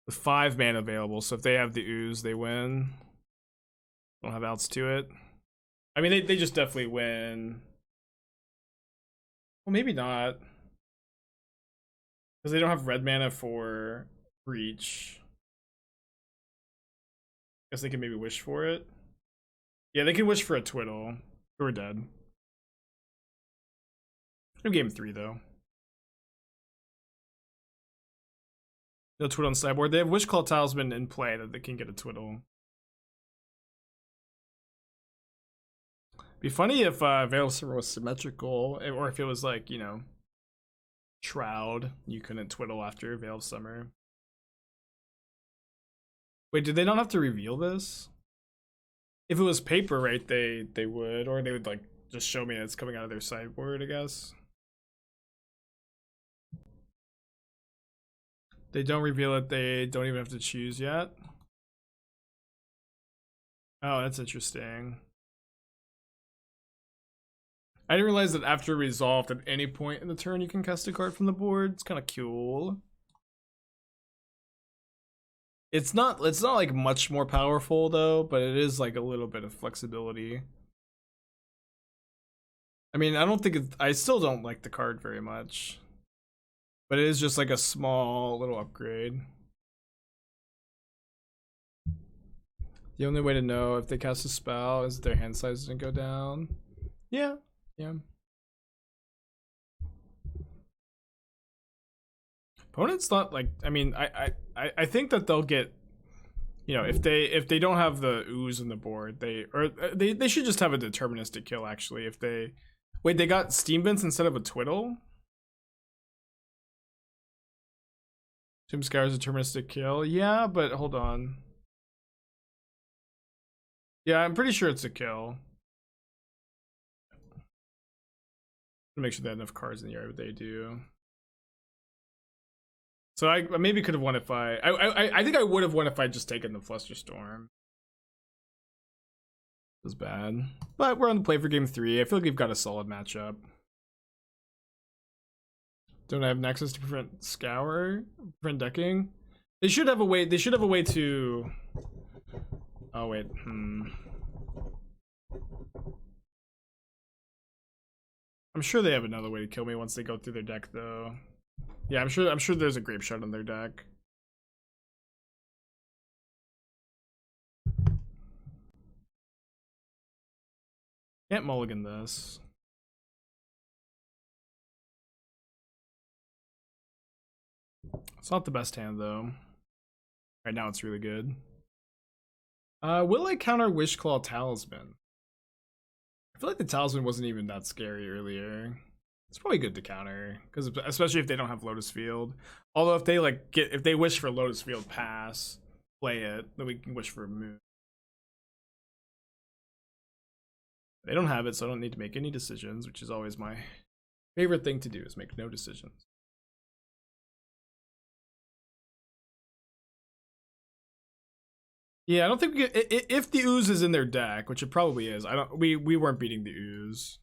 with 5 mana available. So if they have the ooze, they win. Don't have outs to it. I mean, they just definitely win. Well, maybe not. Because they don't have red mana for Breach. Guess they can maybe wish for it. Yeah, they can wish for a Twiddle. We're dead. No game 3 though. No Twiddle on sideboard. They have Wish Call Talisman in play that they can get a Twiddle. Be funny if Veil of Summer was symmetrical, or if it was like, you know, Shroud. You couldn't Twiddle after Veil of Summer. Wait, did they not have to reveal this? If it was paper, right, they would, or they would like just show me it's coming out of their sideboard, I guess. They don't reveal it, they don't even have to choose yet. Oh, that's interesting. I didn't realize that after resolved, at any point in the turn you can cast a card from the board. It's kind of cool. It's not like much more powerful though, but it is like a little bit of flexibility. I mean, I still don't like the card very much, but it is just like a small little upgrade. The only way to know if they cast a spell is their hand size doesn't go down. Yeah. Opponent's not like, I mean, I think that they'll get, you know, if they don't have the ooze on the board, they should just have a deterministic kill actually. If they wait, they got Steam Vents instead of a Twiddle. Tomb Scour's deterministic kill. Yeah, but hold on. Yeah, I'm pretty sure it's a kill. Make sure they have enough cards in the yard, but they do. So I maybe could have won if I think I would have won if I just taken the Flusterstorm. It was bad. But we're on the play for game 3. I feel like we've got a solid matchup. Don't I have Nexus to prevent Scour? Prevent decking? They should have a way to... Oh wait, I'm sure they have another way to kill me once they go through their deck though. Yeah, I'm sure there's a Grape Shot on their deck. Can't mulligan this. It's not the best hand though. Right now it's really good. Will I counter Wishclaw Talisman? I feel like the Talisman wasn't even that scary earlier. It's probably good to counter, because especially if they don't have Lotus Field. Although if they if they wish for Lotus Field pass, play it, then we can wish for a Moon. They don't have it, so I don't need to make any decisions, which is always my favorite thing to do, is make no decisions. Yeah, I don't think if the Ooze is in their deck, which it probably is. We weren't beating the Ooze.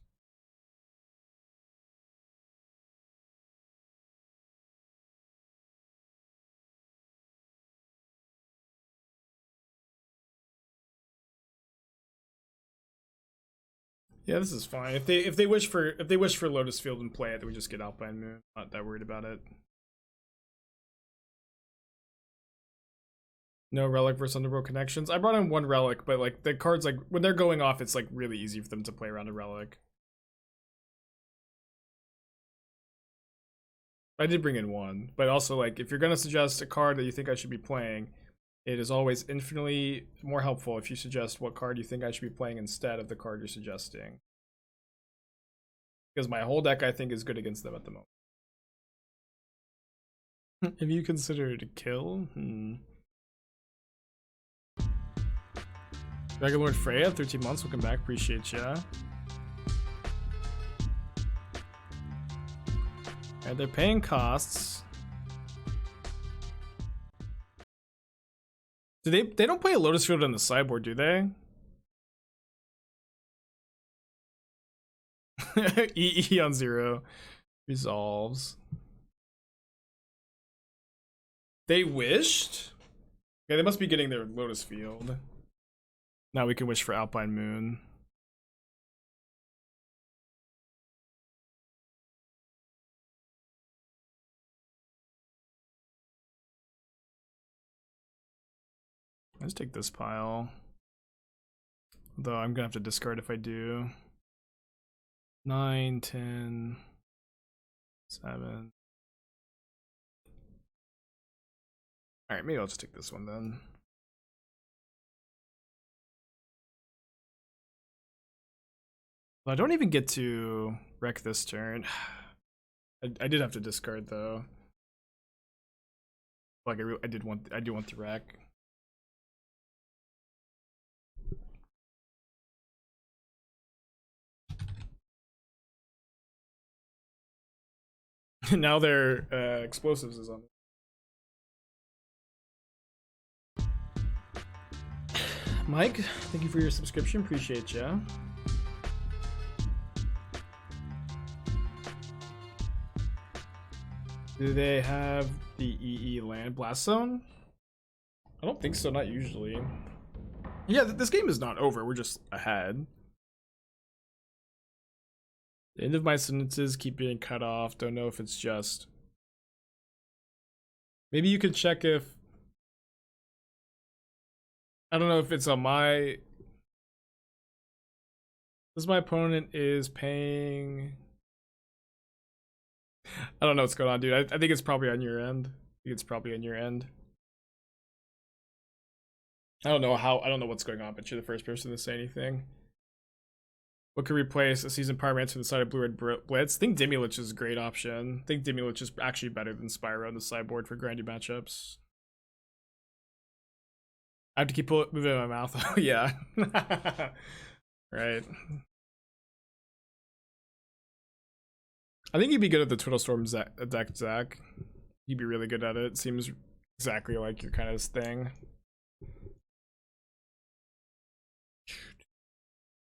Yeah, this is fine. If they wish for Lotus Field and play it, then we just get Alpine Moon. Not that worried about it. No Relic versus Underworld Connections. I brought in one Relic, but like the cards, like when they're going off, it's like really easy for them to play around a Relic. I did bring in one, but also like if you're gonna suggest a card that you think I should be playing, it is always infinitely more helpful if you suggest what card you think I should be playing instead of the card you're suggesting. Because my whole deck, I think, is good against them at the moment. Have you considered a kill? Dragon Lord Freya, 13 months, welcome back, appreciate ya. Alright, they're paying costs. They don't play a Lotus Field on the sideboard, do they? EE on 0 resolves. They wished? Okay, they must be getting their Lotus Field. Now we can wish for Alpine Moon. Let's take this pile. Though I'm gonna have to discard if I do. 9, 10, 7. Alright, maybe I'll just take this one then. Well, I don't even get to wreck this turn. I did have to discard though. Like I do want the wreck. Now their explosives is on. Mike, thank you for your subscription. Appreciate ya. Do they have the EE land blast zone? I don't think so, not usually. Yeah, this game is not over, we're just ahead. The end of my sentences keep being cut off. Don't know if it's just... Maybe you could check if... I don't know if it's on my... This my opponent is paying... I don't know what's going on, dude. I think it's probably on your end. I think it's probably on your end. I don't know what's going on, but you're the first person to say anything. What could replace a Seasoned Pyromancer to the side of Blue-Red Blitz? I think Dimulich is a great option. I think Dimulich is actually better than Spyro on the sideboard for grindy matchups. I have to keep moving my mouth. Oh, yeah. Right. I think you'd be good at the Twiddlestorm deck, Zach. You'd be really good at it. Seems exactly like your kind of thing.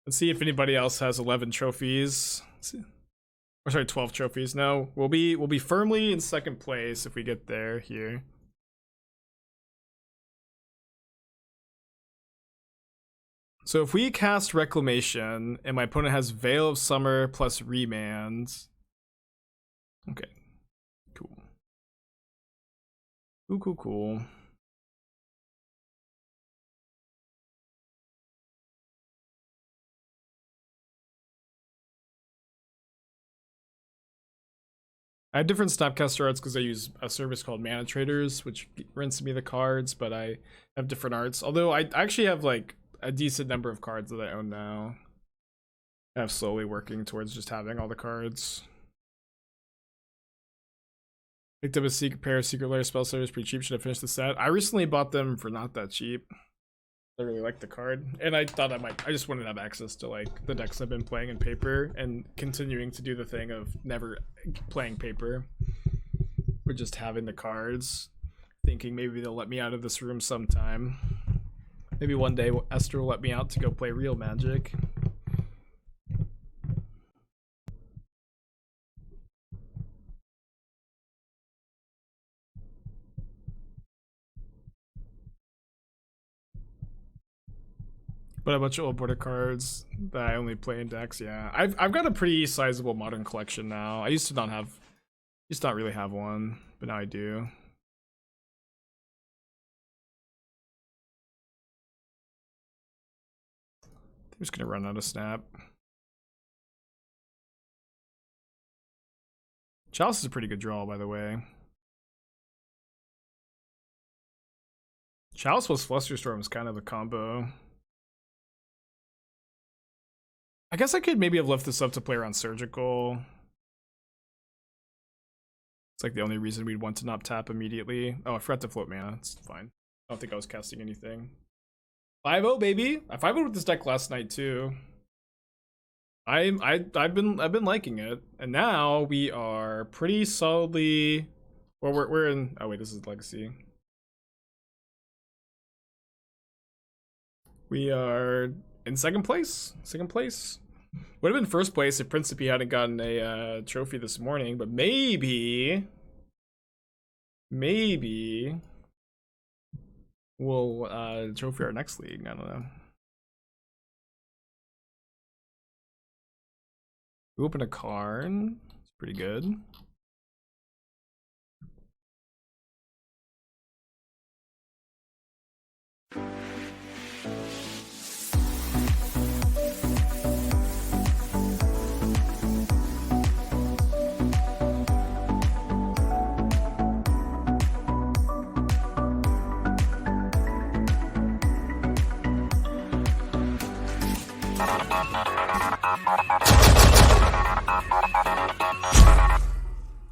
Let's see if anybody else has 11 trophies. Or sorry, 12 trophies. No, we'll be firmly in second place if we get there here. So if we cast Reclamation and my opponent has Veil of Summer plus Remand. Okay. Cool. Cool. I have different Snapcaster arts because I use a service called Mana Traders, which rents me the cards, but I have different arts. Although I actually have like a decent number of cards that I own now. I'm slowly working towards just having all the cards. Picked up a pair of Secret Lair spell savers pretty cheap. Should have finished the set. I recently bought them for not that cheap. I really like the card, and I thought I just wanted to have access to like the decks I've been playing in paper and continuing to do the thing of never playing paper, but just having the cards. Thinking maybe they'll let me out of this room sometime. Maybe one day Esther will let me out to go play real Magic. But a bunch of old border cards that I only play in decks. Yeah, I've got a pretty sizable modern collection now. I used to not really have one, but now I do. I'm just gonna run out of Snap. Chalice is a pretty good draw, by the way. Chalice plus Flusterstorm is kind of a combo. I guess I could maybe have left this up to play around Surgical. It's like the only reason we'd want to not tap immediately. Oh, I forgot to float mana. It's fine. I don't think I was casting anything. 5-0, baby. I 5-0 with this deck last night too. I've been liking it, and now we are pretty solidly. Well, we're in. Oh wait, this is Legacy. We are in second place. Second place. Would have been first place if Principe hadn't gotten a trophy this morning, but maybe we'll trophy our next league. I don't know. We open a card. It's pretty good.